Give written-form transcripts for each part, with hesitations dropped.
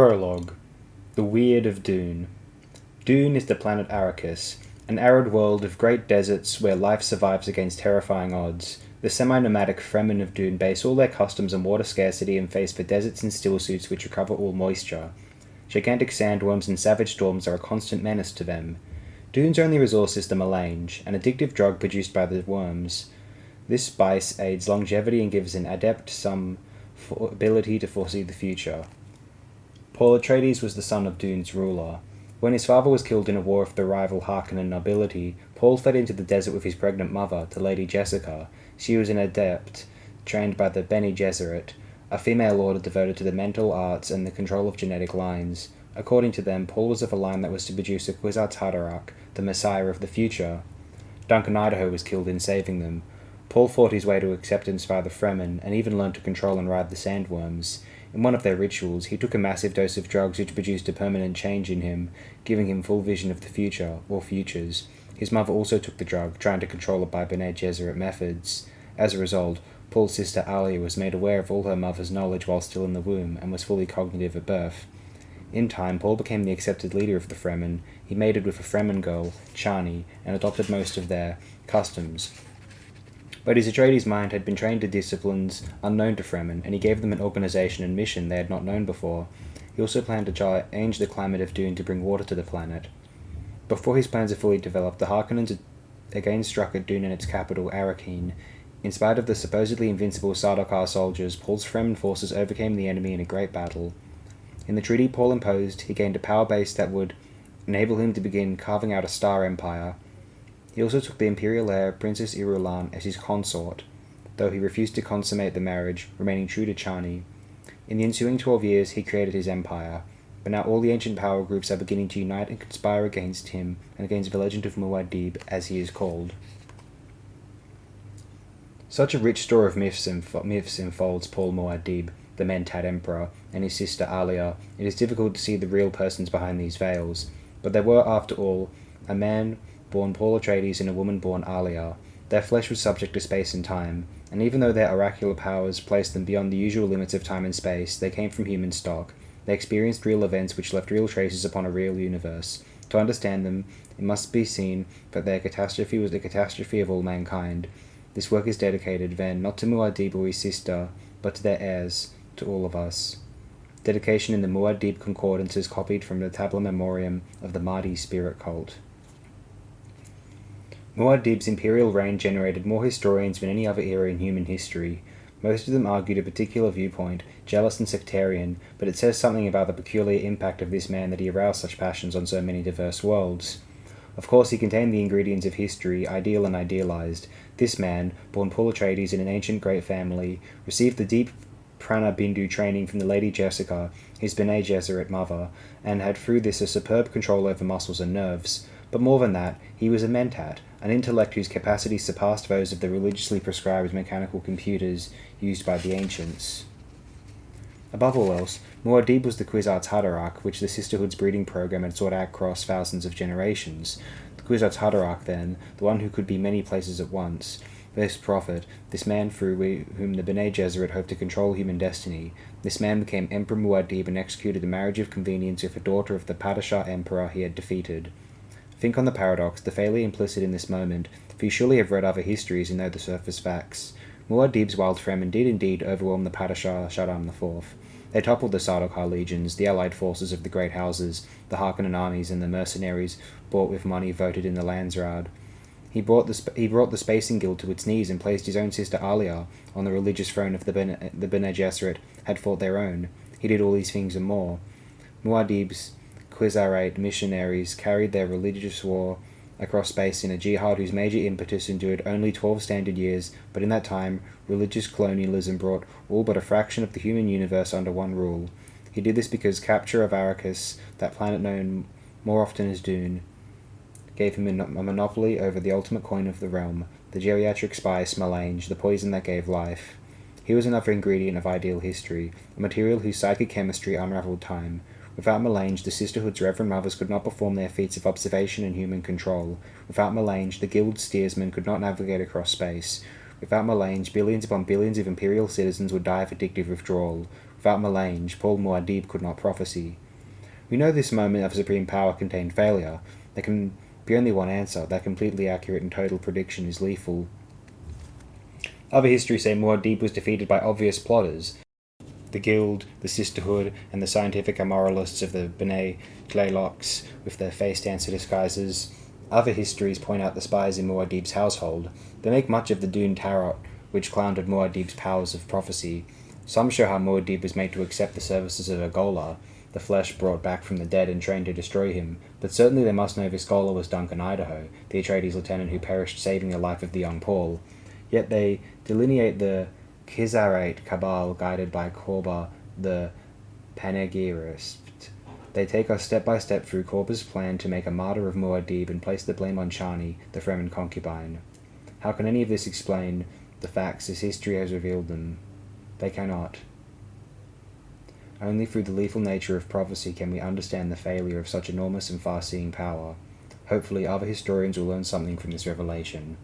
Prologue. The Weird of Dune. Dune is the planet Arrakis, an arid world of great deserts where life survives against terrifying odds. The semi-nomadic Fremen of Dune base all their customs on water scarcity and face for deserts and stillsuits which recover all moisture. Gigantic sandworms and savage storms are a constant menace to them. Dune's only resource is the melange, an addictive drug produced by the worms. This spice aids longevity and gives an adept some ability to foresee the future. Paul Atreides was the son of Dune's ruler. When his father was killed in a war with the rival Harkonnen nobility, Paul fled into the desert with his pregnant mother, the Lady Jessica. She was an adept, trained by the Bene Gesserit, a female order devoted to the mental arts and the control of genetic lines. According to them, Paul was of a line that was to produce a Kwisatz Haderach, the Messiah of the future. Duncan Idaho was killed in saving them. Paul fought his way to acceptance by the Fremen, and even learned to control and ride the sandworms. In one of their rituals, he took a massive dose of drugs which produced a permanent change in him, giving him full vision of the future, or futures. His mother also took the drug, trying to control it by Bene Gesserit methods. As a result, Paul's sister Alia was made aware of all her mother's knowledge while still in the womb, and was fully cognitive at birth. In time, Paul became the accepted leader of the Fremen. He mated with a Fremen girl, Chani, and adopted most of their customs. But his Atreides mind had been trained to disciplines unknown to Fremen, and he gave them an organization and mission they had not known before. He also planned to change the climate of Dune to bring water to the planet. Before his plans are fully developed, the Harkonnens again struck at Dune and its capital, Arrakeen. In spite of the supposedly invincible Sardaukar soldiers, Paul's Fremen forces overcame the enemy in a great battle. In the treaty Paul imposed, he gained a power base that would enable him to begin carving out a star empire. He also took the imperial heir, Princess Irulan, as his consort, though he refused to consummate the marriage, remaining true to Chani. In the ensuing 12 years, he created his empire, but now all the ancient power groups are beginning to unite and conspire against him and against the legend of Muad'Dib, as he is called. Such a rich store of myths enfolds Paul Muad'Dib, the Mentat Emperor, and his sister Alia. It is difficult to see the real persons behind these veils, but there were, after all, a man born Paul Atreides and a woman born Alia. Their flesh was subject to space and time, and even though their oracular powers placed them beyond the usual limits of time and space, they came from human stock. They experienced real events which left real traces upon a real universe. To understand them, it must be seen that their catastrophe was the catastrophe of all mankind. This work is dedicated, then, not to Muad'Dib or his sister, but to their heirs, to all of us. Dedication in the Muad'Dib Concordance is copied from the Tabula Memoriam of the Mahdi spirit cult. Muad'Dib's imperial reign generated more historians than any other era in human history. Most of them argued a particular viewpoint, jealous and sectarian, but it says something about the peculiar impact of this man that he aroused such passions on so many diverse worlds. Of course, he contained the ingredients of history, ideal and idealized. This man, born Paul Atreides in an ancient great family, received the deep Prana Bindu training from the Lady Jessica, his Bene Gesserit mother, and had through this a superb control over muscles and nerves. But more than that, he was a mentat, an intellect whose capacities surpassed those of the religiously prescribed mechanical computers used by the ancients. Above all else, Muad'Dib was the Kwisatz Haderach, which the Sisterhood's breeding program had sought out across thousands of generations. The Kwisatz Haderach, then, the one who could be many places at once. This prophet, this man through whom the Bene Gesserit hoped to control human destiny, this man became Emperor Muad'Dib and executed a marriage of convenience with a daughter of the Padishah Emperor he had defeated. Think on the paradox, the failure implicit in this moment, for you surely have read other histories and know the surface facts. Muad'Dib's wild Fremen did indeed overwhelm the Padishah Shaddam IV. They toppled the Sardaukar legions, the allied forces of the great houses, the Harkonnen armies, and the mercenaries bought with money voted in the Landsraad. He brought the Spacing Guild to its knees and placed his own sister Alia on the religious throne of the Bene Gesserit had fought their own. He did all these things and more. Muad'Dib's Khazarite missionaries carried their religious war across space in a jihad whose major impetus endured only 12 standard years, but in that time, religious colonialism brought all but a fraction of the human universe under one rule. He did this because capture of Arrakis, that planet known more often as Dune, gave him a monopoly over the ultimate coin of the realm, the geriatric spice melange, the poison that gave life. He was another ingredient of ideal history, a material whose psychic chemistry unraveled time. Without melange, the Sisterhood's reverend mothers could not perform their feats of observation and human control. Without melange, the Guild's steersmen could not navigate across space. Without melange, billions upon billions of imperial citizens would die of addictive withdrawal. Without Melange, Paul Muad'Dib could not prophesy. We know this moment of supreme power contained failure. There can be only one answer. That completely accurate and total prediction is lethal. Other histories say Muad'Dib was defeated by obvious plotters. The Guild, the Sisterhood, and the scientific immoralists of the B'nai Tleilox with their face dancer disguises. Other histories point out the spies in Muad'Dib's household. They make much of the Dune Tarot, which clowned Muad'Dib's powers of prophecy. Some show how Muad'Dib was made to accept the services of Ergola, the flesh brought back from the dead and trained to destroy him, but certainly they must know this scholar was Duncan Idaho, the Atreides lieutenant who perished saving the life of the young Paul. Yet they delineate the Khizarate cabal guided by Korba the Panegyrist. They take us step by step through Korba's plan to make a martyr of Muad'Dib and place the blame on Chani, the Fremen concubine. How can any of this explain the facts as history has revealed them? They cannot. Only through the lethal nature of prophecy can we understand the failure of such enormous and far-seeing power. Hopefully other historians will learn something from this revelation.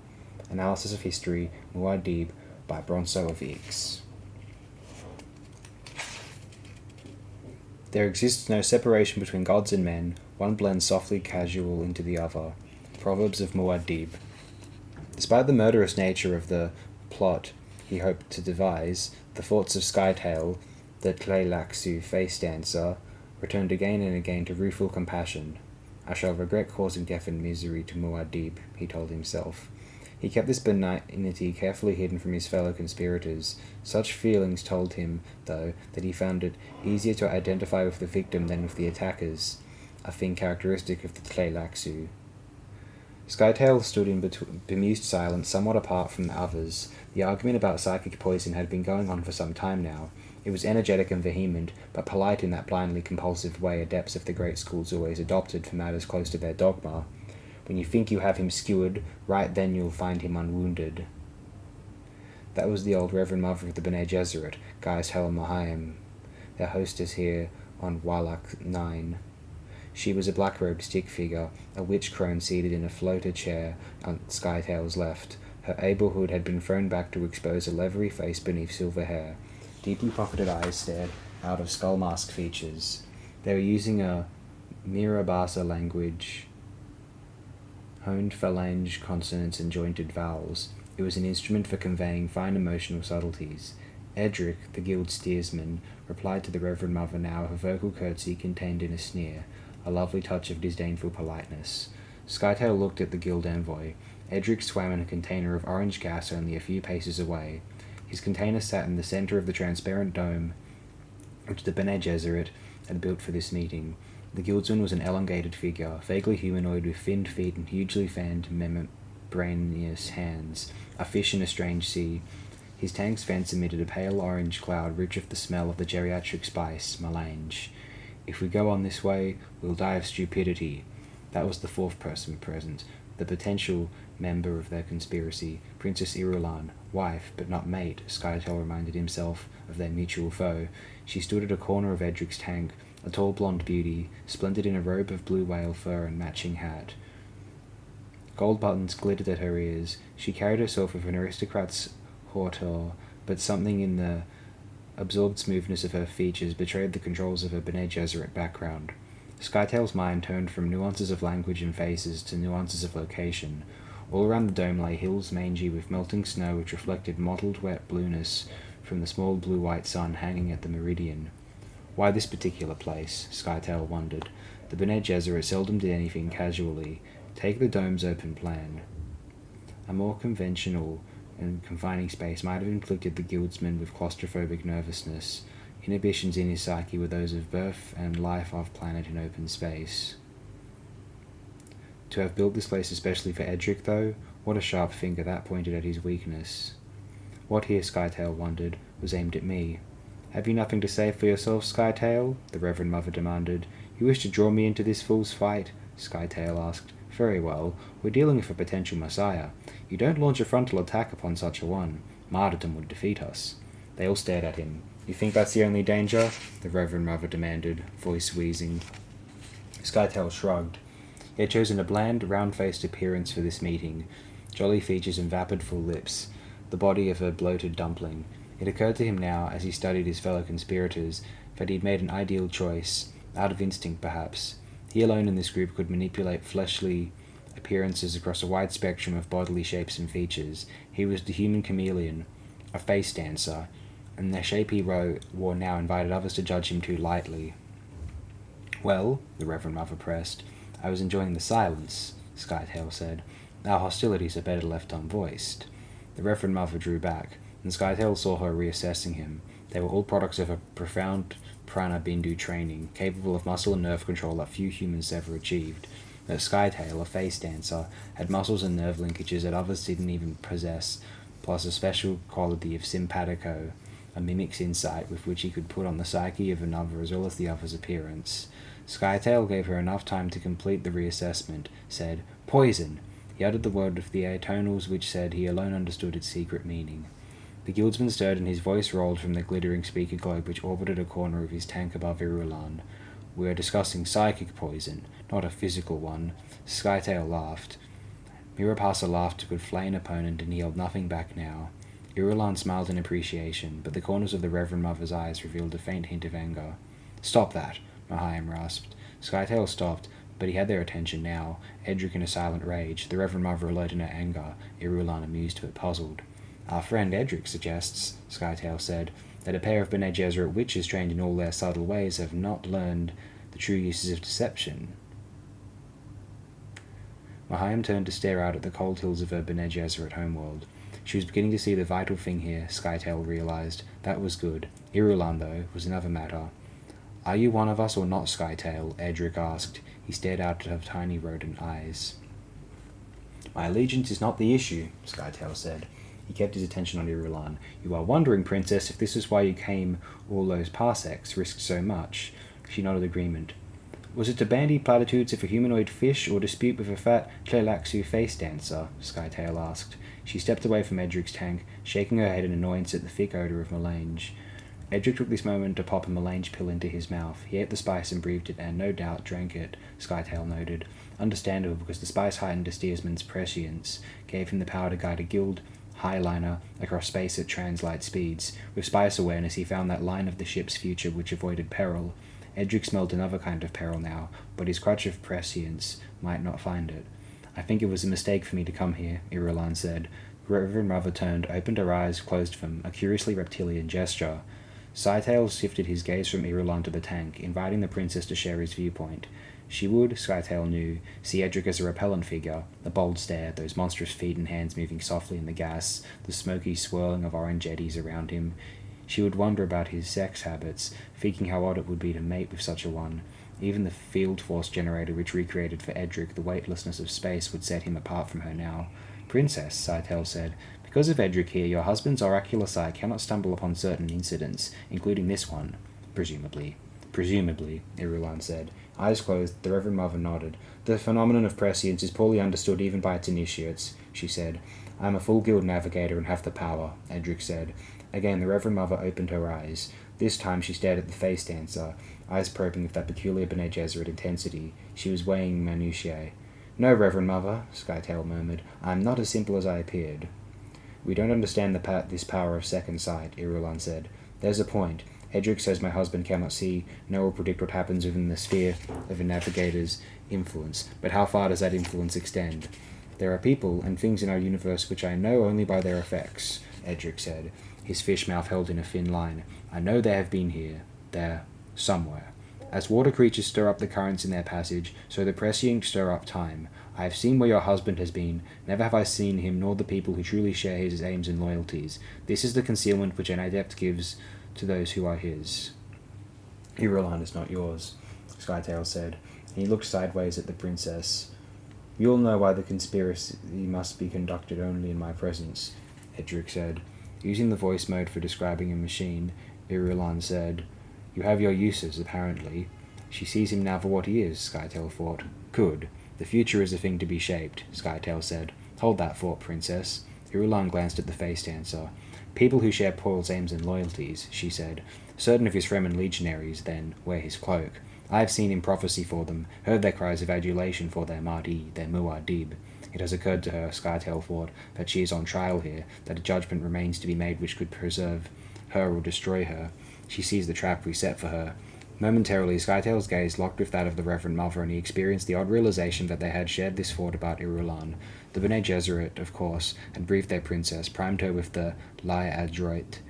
Analysis of History, Muad'Dib, by Bronso of Ix. There exists no separation between gods and men, one blends softly casual into the other. Proverbs of Muad'Dib. Despite the murderous nature of the plot he hoped to devise, the thoughts of Skytail, the Tleilaxu face dancer, returned again and again to rueful compassion. I shall regret causing death and misery to Muad'Dib, he told himself. He kept this benignity carefully hidden from his fellow conspirators. Such feelings told him, though, that he found it easier to identify with the victim than with the attackers, a thing characteristic of the Tleilaxu. Skytail stood in bemused silence, somewhat apart from the others. The argument about psychic poison had been going on for some time now. It was energetic and vehement, but polite in that blindly compulsive way adepts of the great schools always adopted for matters close to their dogma. When you think you have him skewered, right then you'll find him unwounded. That was the old Reverend Mother of the Bene Gesserit, Gaius Helen Mahayim, their hostess here on Wallach 9. She was a black-robed stick figure, a witch crone seated in a floater chair on Skytail's left. Her able hood had been thrown back to expose a leathery face beneath silver hair. Deeply pocketed eyes stared out of skull mask features. They were using a Mirabasa language, honed phalange consonants and jointed vowels. It was an instrument for conveying fine emotional subtleties. Edric, the guild steersman, replied to the Reverend Mother now with a vocal curtsy contained in a sneer, a lovely touch of disdainful politeness. Skytail looked at the guild envoy. Edric swam in a container of orange gas only a few paces away. His container sat in the center of the transparent dome which the Bene Gesserit had built for this meeting. The guildsman was an elongated figure, vaguely humanoid with thinned feet and hugely fanned membranous hands, a fish in a strange sea. His tank's vents emitted a pale orange cloud rich with the smell of the geriatric spice, melange. If we go on this way, we'll die of stupidity. That was the fourth person present, the potential member of their conspiracy, Princess Irulan, wife, but not mate. Skytail reminded himself of their mutual foe. She stood at a corner of Edric's tank, a tall blonde beauty, splendid in a robe of blue whale fur and matching hat. Gold buttons glittered at her ears. She carried herself with an aristocrat's hauteur, but something in the absorbed smoothness of her features betrayed the controls of her Bene Gesserit background. Skytail's mind turned from nuances of language and faces to nuances of location. All around the dome lay hills mangy with melting snow which reflected mottled wet blueness from the small blue-white sun hanging at the meridian. Why this particular place? Skytail wondered. The Bene Gesserit seldom did anything casually. Take the dome's open plan. A more conventional and confining space might have inflicted the guildsman with claustrophobic nervousness. Inhibitions in his psyche were those of birth and life off-planet in open space. To have built this place especially for Edric, though, what a sharp finger that pointed at his weakness. What here, Skytail wondered, was aimed at me. Have you nothing to say for yourself, Skytail? The Reverend Mother demanded. You wish to draw me into this fool's fight? Skytail asked. Very well, we're dealing with a potential messiah. You don't launch a frontal attack upon such a one. Martyrdom would defeat us. They all stared at him. You think that's the only danger? The Reverend Mother demanded, voice wheezing. Skytail shrugged. He had chosen a bland, round-faced appearance for this meeting, jolly features and vapid full lips, the body of a bloated dumpling. It occurred to him now, as he studied his fellow conspirators, that he had made an ideal choice, out of instinct perhaps. He alone in this group could manipulate fleshly appearances across a wide spectrum of bodily shapes and features. He was the human chameleon, a face dancer, and the shape he wore now invited others to judge him too lightly. "Well," the Reverend Mother pressed. "I was enjoying the silence," Skytail said. "Our hostilities are better left unvoiced." The Reverend Mother drew back, and Skytail saw her reassessing him. They were all products of a profound prana bindu training, capable of muscle and nerve control that few humans ever achieved. But Skytail, a face dancer, had muscles and nerve linkages that others didn't even possess, plus a special quality of simpatico, a mimic's insight with which he could put on the psyche of another as well as the other's appearance. Skytail gave her enough time to complete the reassessment, said, "Poison!" He uttered the word with the atonals which said he alone understood its secret meaning. The guildsman stirred and his voice rolled from the glittering speaker globe which orbited a corner of his tank above Irulan. "We are discussing psychic poison, not a physical one." Skytail laughed. Mirapasa laughed a good flaying opponent, and he held nothing back now. Irulan smiled in appreciation, but the corners of the Reverend Mother's eyes revealed a faint hint of anger. "Stop that," Mahayam rasped. Skytail stopped, but he had their attention now, Edric in a silent rage, the Reverend Mother alert in her anger, Irulan amused but puzzled. "Our friend Edric suggests," Skytail said, "that a pair of Bene Gesserit witches trained in all their subtle ways have not learned the true uses of deception." Mahayam turned to stare out at the cold hills of her Bene Gesserit homeworld. She was beginning to see the vital thing here, Skytail realized. That was good. Irulan, though, was another matter. "Are you one of us or not, Skytail?" Edric asked. He stared out at her tiny rodent eyes. "My allegiance is not the issue," Skytail said. He kept his attention on Irulan. "You are wondering, Princess, if this is why you came all those parsecs, risked so much." She nodded agreement. "Was it to bandy platitudes of a humanoid fish or dispute with a fat Tlelaxu face dancer?" Skytail asked. She stepped away from Edric's tank, shaking her head in annoyance at the thick odour of melange. Edric took this moment to pop a melange pill into his mouth. He ate the spice and breathed it, and no doubt drank it, Skytail noted. Understandable, because the spice heightened a steersman's prescience, gave him the power to guide a guild highliner across space at translight speeds. With spice awareness, he found that line of the ship's future which avoided peril. Edric smelled another kind of peril now, but his crutch of prescience might not find it. "I think it was a mistake for me to come here," Irulan said. Reverend Mother turned, opened her eyes, closed them, a curiously reptilian gesture. Skytail shifted his gaze from Irulan to the tank, inviting the princess to share his viewpoint. She would, Skytail knew, see Edric as a repellent figure, the bold stare, those monstrous feet and hands moving softly in the gas, the smoky swirling of orange eddies around him. She would wonder about his sex habits, thinking how odd it would be to mate with such a one. Even the field force generator which recreated for Edric the weightlessness of space would set him apart from her now. "Princess," Skytail said, "because of Edric here, your husband's oracular sight cannot stumble upon certain incidents, including this one." "Presumably." "Presumably," Irulan said. Eyes closed, the Reverend Mother nodded. "The phenomenon of prescience is poorly understood even by its initiates," she said. "I am a full guild navigator and have the power," Edric said. Again, the Reverend Mother opened her eyes. This time she stared at the face dancer, eyes probing with that peculiar Bene Gesserit intensity. She was weighing minutiae. "No, Reverend Mother," Skytail murmured. "I am not as simple as I appeared." "We don't understand this power of second sight," Irulan said. "There's a point. Edric says my husband cannot see, know or predict what happens within the sphere of a navigator's influence. But how far does that influence extend? There are people and things in our universe which I know only by their effects," Edric said, his fish mouth held in a thin line. "I know they have been here. There. Somewhere. As water creatures stir up the currents in their passage, so the prescient stir up time. I have seen where your husband has been. Never have I seen him nor the people who truly share his aims and loyalties. This is the concealment which an adept gives to those who are his." "Irulan is not yours," Skytail said, and he looked sideways at the princess. "You'll know why the conspiracy must be conducted only in my presence," Edric said. Using the voice mode for describing a machine, Irulan said, "You have your uses, apparently." She sees him now for what he is, Skytail thought. Good. The future is a thing to be shaped, Skytail said. Hold that thought, princess. Irulan glanced at the face dancer. "People who share Paul's aims and loyalties," she said. "Certain of his Fremen legionaries, then, wear his cloak. I have seen in prophecy for them, heard their cries of adulation for their Mahdi, their Muad'Dib. It has occurred to her, Skytail thought, that she is on trial here, that a judgment remains to be made which could preserve Her will destroy her. She sees the trap we set for her. Momentarily, Skytail's gaze locked with that of the Reverend Mother, and he experienced the odd realization that they had shared this thought about Irulan. The Bene Gesserit, of course, had briefed their princess, primed her with the lie adroit.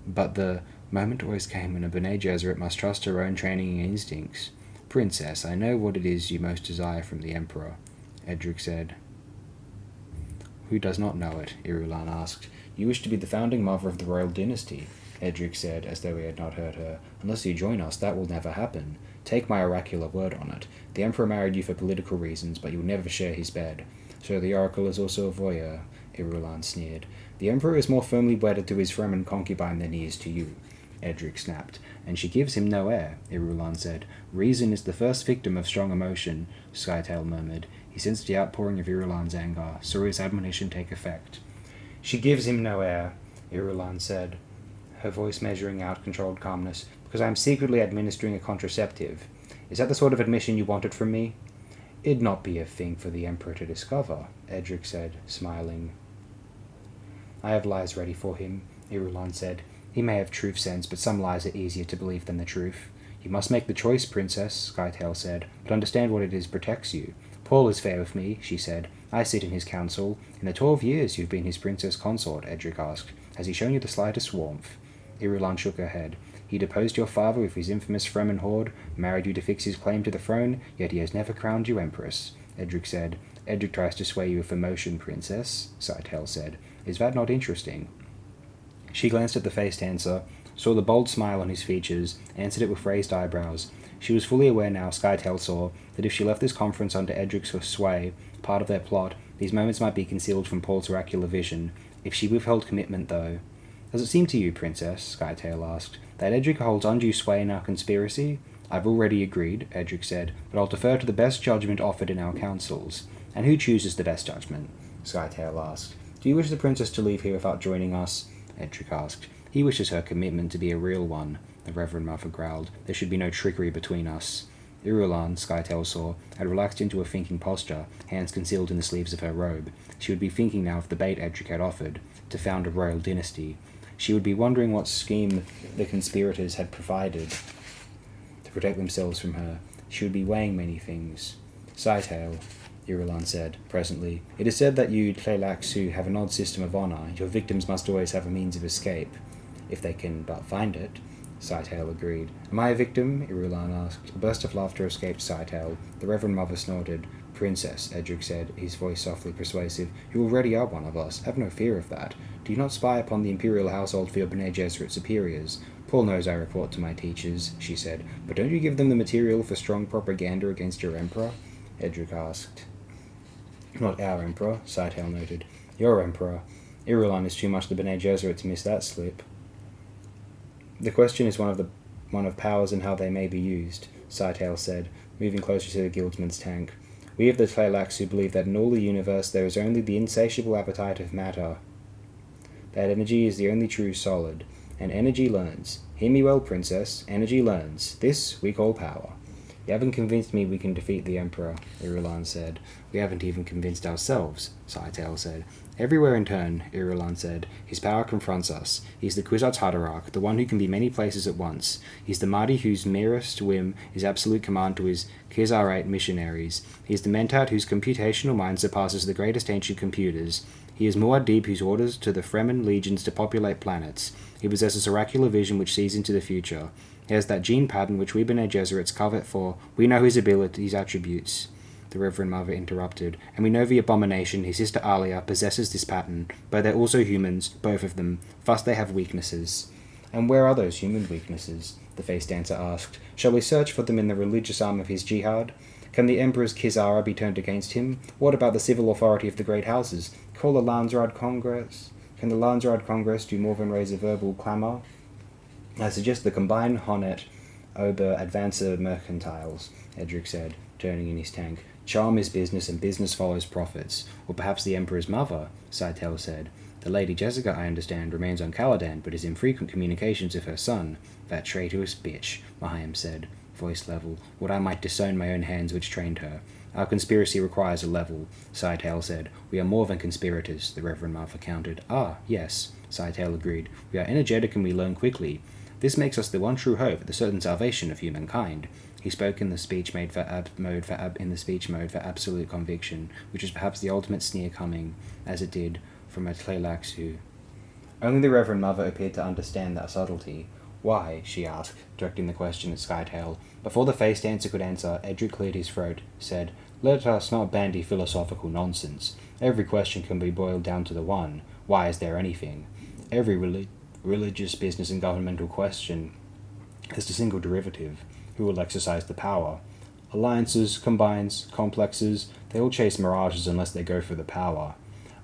But the moment always came when a Bene Gesserit must trust her own training and instincts. "Princess, I know what it is you most desire from the Emperor," Edric said. "Who does not know it?" Irulan asked. "You wish to be the founding mother of the royal dynasty," Edric said, as though he had not heard her. "Unless you join us, that will never happen. Take my oracular word on it. The Emperor married you for political reasons, but you will never share his bed. So the Oracle is also a voyeur," Irulan sneered. "The Emperor is more firmly wedded to his Fremen concubine than he is to you," Edric snapped. "And she gives him no heir," Irulan said. "Reason is the first victim of strong emotion," Skytail murmured. He sensed the outpouring of Irulan's anger, saw his admonition take effect. "She gives him no heir," Irulan said, her voice measuring out controlled calmness, "because I am secretly administering a contraceptive. Is that the sort of admission you wanted from me?" "It'd not be a thing for the Emperor to discover," Edric said, smiling. "I have lies ready for him," Irulan said. "He may have truth sense, but some lies are easier to believe than the truth." "You must make the choice, Princess," Skytail said, "but understand what it is protects you." "Paul is fair with me," she said. "I sit in his council." "In the 12 years you've been his princess consort," Edric asked, "has he shown you the slightest warmth?" Irulan shook her head. "He deposed your father with his infamous Fremen horde, married you to fix his claim to the throne, yet he has never crowned you empress," Edric said. "Edric tries to sway you with emotion, Princess," Scytale said. "Is that not interesting?" She glanced at the face dancer, saw the bold smile on his features, answered it with raised eyebrows. She was fully aware now, Skytail saw, that if she left this conference under Edric's sway, part of their plot, these moments might be concealed from Paul's oracular vision. If she withheld commitment, though... "Does it seem to you, Princess," Skytail asked, "that Edric holds undue sway in our conspiracy?" "I've already agreed," Edric said, "but I'll defer to the best judgment offered in our councils." "And who chooses the best judgment?" Skytail asked. "Do you wish the princess to leave here without joining us?" Edric asked. "He wishes her commitment to be a real one," the Reverend Mother growled. "There should be no trickery between us." Irulan, Skytail saw, had relaxed into a thinking posture, hands concealed in the sleeves of her robe. She would be thinking now of the bait Edric had offered, to found a royal dynasty. She would be wondering what scheme the conspirators had provided to protect themselves from her. She would be weighing many things. "Scytale," Irulan said, presently, "it is said that you Tleilaxu have an odd system of honor. Your victims must always have a means of escape, if they can but find it." Scytale agreed. "Am I a victim?" Irulan asked. A burst of laughter escaped Scytale. The Reverend Mother snorted. "Princess," Edric said, his voice softly persuasive, "you already are one of us. Have no fear of that. Do you not spy upon the imperial household for your Bene Gesserit superiors?" "Paul knows I report to my teachers," she said, "but don't you give them the material for strong propaganda against your emperor?" Edric asked. "Not our emperor," Scytale noted. "Your emperor. Irulan is too much the Bene Gesserit to miss that slip." "The question is one of powers and how they may be used," Scytale said, moving closer to the guildsman's tank. "We of the Tleilaxu believe that in all the universe there is only the insatiable appetite of matter. That energy is the only true solid, and energy learns. Hear me well, Princess. Energy learns. This we call power." "You haven't convinced me we can defeat the Emperor," Irulan said. "We haven't even convinced ourselves," Scytale said. "Everywhere in turn," Irulan said, "his power confronts us. He's the Kwisatz Haderach, the one who can be many places at once. He's the Mahdi whose merest whim is absolute command to his Khazarite missionaries. He is the Mentat whose computational mind surpasses the greatest ancient computers. He is Muad'Dib whose orders to the Fremen legions to populate planets. He possesses oracular vision which sees into the future. He has that gene pattern which we Bene Gesserits covet for. We know his abilities, attributes." The Reverend Mother interrupted. "And we know the abomination, his sister Alia, possesses this pattern, but they're also humans, both of them. Thus they have weaknesses." "And where are those human weaknesses?" the face dancer asked. "Shall we search for them in the religious arm of his jihad? Can the Emperor's Kizara be turned against him? What about the civil authority of the great houses? Can the Landsraad Congress do more than raise a verbal clamour? I suggest the combined Honnet Ober Advancer Mercantiles," Edric said, turning in his tank. "Charm is business, and business follows profits. Or perhaps the Emperor's mother," Scytale said. "The Lady Jessica, I understand, remains on Caladan, but is in frequent communications with her son." "That traitorous bitch," Mahayam said. voice level, would I might disown my own hands which trained her. Our conspiracy requires a level, Sidetail said. We are more than conspirators, the Reverend Mother countered. Ah, yes, Sidetail agreed. We are energetic and we learn quickly. This makes us the one true hope, the certain salvation of humankind. He spoke in the speech mode for absolute conviction, which was perhaps the ultimate sneer coming, as it did, from a Tleilaxu. Only the Reverend Mother appeared to understand that subtlety. Why? She asked, directing the question at Skytail. Before the face dancer could answer, Edric cleared his throat, said, Let us not bandy philosophical nonsense. Every question can be boiled down to the one. Why is there anything? Every religious, business, and governmental question has a single derivative. Who will exercise the power? Alliances, combines, complexes, they all chase mirages unless they go for the power.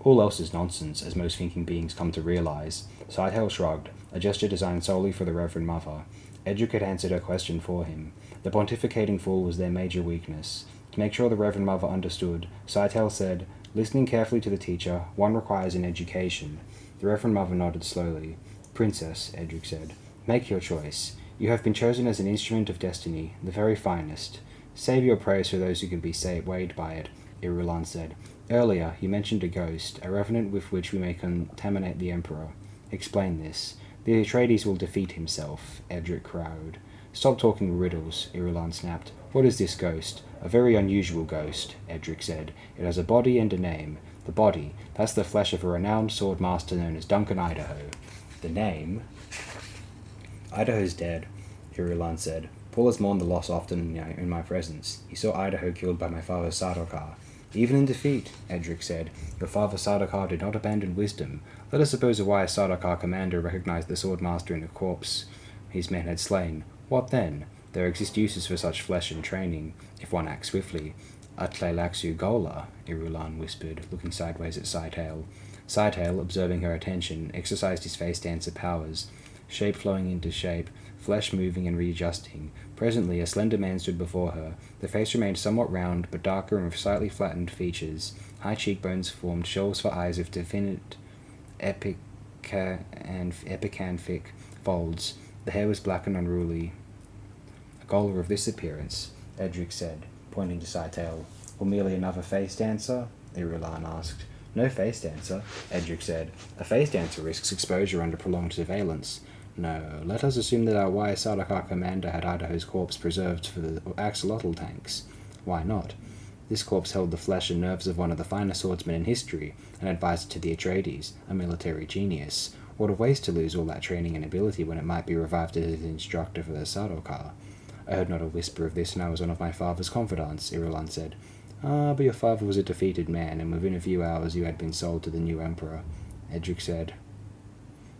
All else is nonsense, as most thinking beings come to realize. Sidetail shrugged, a gesture designed solely for the Reverend Mother. Edric had answered her question for him. The pontificating fool was their major weakness. To make sure the Reverend Mother understood, Sidetail said, Listening carefully to the teacher, one requires an education. The Reverend Mother nodded slowly. Princess, Edric said, make your choice. You have been chosen as an instrument of destiny, the very finest. Save your praise for those who can be weighed by it, Irulan said. Earlier, you mentioned a ghost, a revenant with which we may contaminate the Emperor. Explain this. The Atreides will defeat himself, Edric crowed. Stop talking riddles, Irulan snapped. What is this ghost? A very unusual ghost, Edric said. It has a body and a name. The body, that's the flesh of a renowned sword master known as Duncan Idaho. The name... Idaho's dead, Irulan said. Paul has mourned the loss often in my presence. He saw Idaho killed by my father Sardaukar. Even in defeat, Edric said, your father Sardaukar did not abandon wisdom. Let us suppose a wise Sardaukar commander recognized the swordmaster in the corpse his men had slain. What then? There exist uses for such flesh and training, if one acts swiftly. A Tleilaxu Gola, Irulan whispered, looking sideways at Sidetail. Sidetail, observing her attention, exercised his face dancer powers, shape flowing into shape, flesh moving and readjusting. Presently, a slender man stood before her. The face remained somewhat round, but darker and with slightly flattened features. High cheekbones formed shelves for eyes of definite epicanthic folds. The hair was black and unruly. A Gola of this appearance, Edric said, pointing to Sidetail. Or merely another face dancer? Irulan asked. No face dancer, Edric said. A face dancer risks exposure under prolonged surveillance. No, let us assume that our wise Sardaukar commander had Idaho's corpse preserved for the axolotl tanks. Why not? This corpse held the flesh and nerves of one of the finest swordsmen in history, an advisor to the Atreides, a military genius. What a waste to lose all that training and ability when it might be revived as an instructor for the Sardaukar. I heard not a whisper of this, and I was one of my father's confidants, Irulan said. Ah, but your father was a defeated man, and within a few hours you had been sold to the new emperor, Edric said.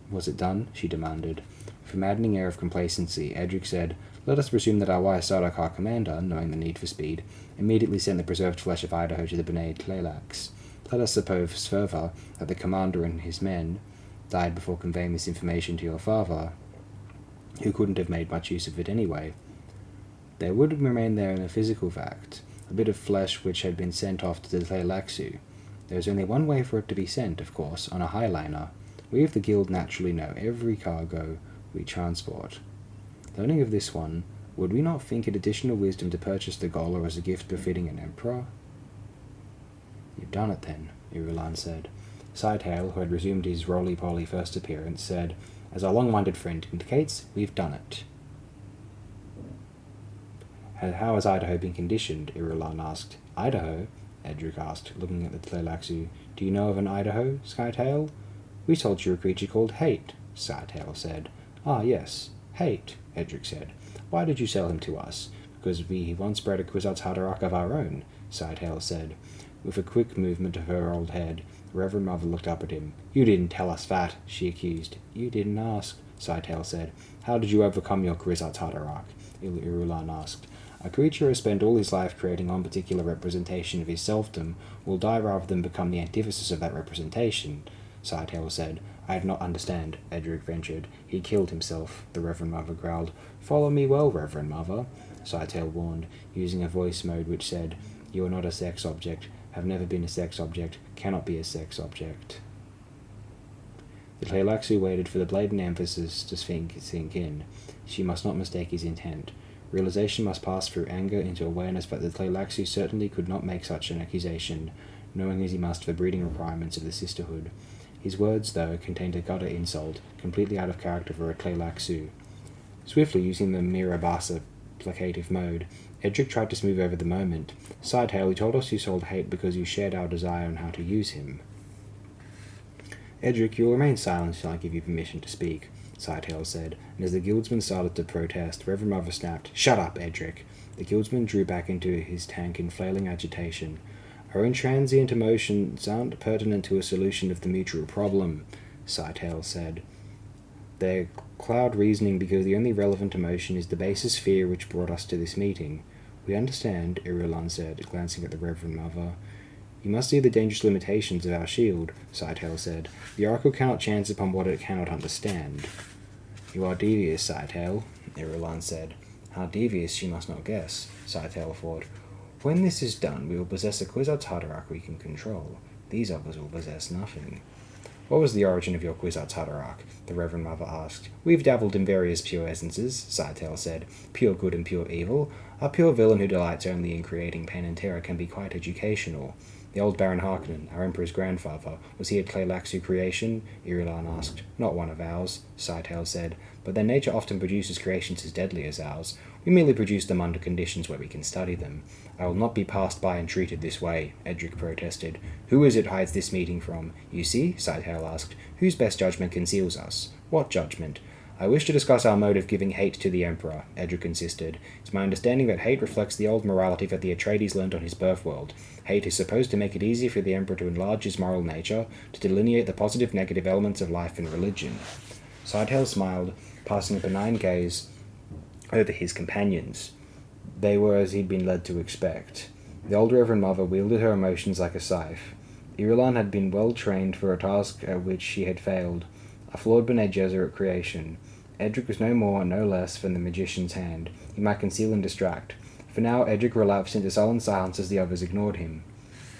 Was it done? She demanded. With a maddening air of complacency, Edric said, Let us presume that our wise Sardaukar commander, knowing the need for speed, immediately sent the preserved flesh of Idaho to the B'nai Tleilax. Let us suppose further that the commander and his men died before conveying this information to your father, who couldn't have made much use of it anyway. There would remain there in a physical fact, a bit of flesh which had been sent off to the Tleilaxu. There is only one way for it to be sent, of course, on a highliner. We of the Guild naturally know every cargo we transport. Learning of this one, would we not think it additional wisdom to purchase the Gola as a gift befitting an emperor? You've done it then, Irulan said. Sidetail, who had resumed his roly-poly first appearance, said, As our long-minded friend indicates, we've done it. How has Idaho been conditioned? Irulan asked. Idaho? Edric asked, looking at the Tleilaxu. Do you know of an Idaho, Skytail? We sold you a creature called Hate, Skytail said. Ah, yes, Hate, Edric said. Why did you sell him to us? Because we once bred a Kwisatz Haderach of our own, Skytail said. With a quick movement of her old head, the Reverend Mother looked up at him. You didn't tell us that, she accused. You didn't ask, Skytail said. How did you overcome your Kwisatz Haderach? Irulan asked. A creature who has spent all his life creating one particular representation of his selfdom will die rather than become the antithesis of that representation, Sidetail said. I do not understand, Edric ventured. He killed himself, the Reverend Mother growled. Follow me well, Reverend Mother, Sidetail warned, using a voice mode which said, You are not a sex object, have never been a sex object, cannot be a sex object. The Tleilaxu waited for the blatant emphasis to sink in. She must not mistake his intent. Realization must pass through anger into awareness that the Tleilaxu certainly could not make such an accusation, knowing as he must the breeding requirements of the sisterhood. His words, though, contained a gutter insult, completely out of character for a Tleilaxu. Swiftly using the Mirabasa placative mode, Edric tried to smooth over the moment. Sidetail, you told us you sold hate because you shared our desire on how to use him. Edric, you will remain silent until I give you permission to speak, Sidetail said, and as the guildsman started to protest, Reverend Mother snapped, Shut up, Edric! The guildsman drew back into his tank in flailing agitation. Our intransient emotions aren't pertinent to a solution of the mutual problem, Sidetail said. They're cloud reasoning because the only relevant emotion is the basis fear which brought us to this meeting. We understand, Irulan said, glancing at the Reverend Mother. You must see the dangerous limitations of our shield, Sidetail said. The Oracle cannot chance upon what it cannot understand. You are devious, Sidetail, Irulan said. How devious you must not guess, Sidetail thought. When this is done, we will possess a Kwisatz Haderach we can control. These others will possess nothing. What was the origin of your Kwisatz Haderach? The Reverend Mother asked. We've dabbled in various pure essences, Sidetail said. Pure good and pure evil. A pure villain who delights only in creating pain and terror can be quite educational. The old Baron Harkonnen, our Emperor's grandfather, was he a Tleilaxu creation? Irulan asked. Not one of ours, Sidetail said, but their nature often produces creations as deadly as ours. We merely produce them under conditions where we can study them. I will not be passed by and treated this way, Edric protested. Who is it hides this meeting from? You see, Sidetail asked, whose best judgment conceals us? What judgment? I wish to discuss our mode of giving hate to the Emperor, Edric insisted. It's my understanding that hate reflects the old morality that the Atreides learned on his birth world. Hate is supposed to make it easier for the Emperor to enlarge his moral nature, to delineate the positive-negative elements of life and religion. Sidetail smiled, passing a benign gaze over his companions. They were as he'd been led to expect. The old Reverend Mother wielded her emotions like a scythe. Irulan had been well trained for a task at which she had failed, a flawed Bene Gesserit creation. Edric was no more, no less, than the magician's hand. He might conceal and distract. For now, Edric relapsed into sullen silence as the others ignored him.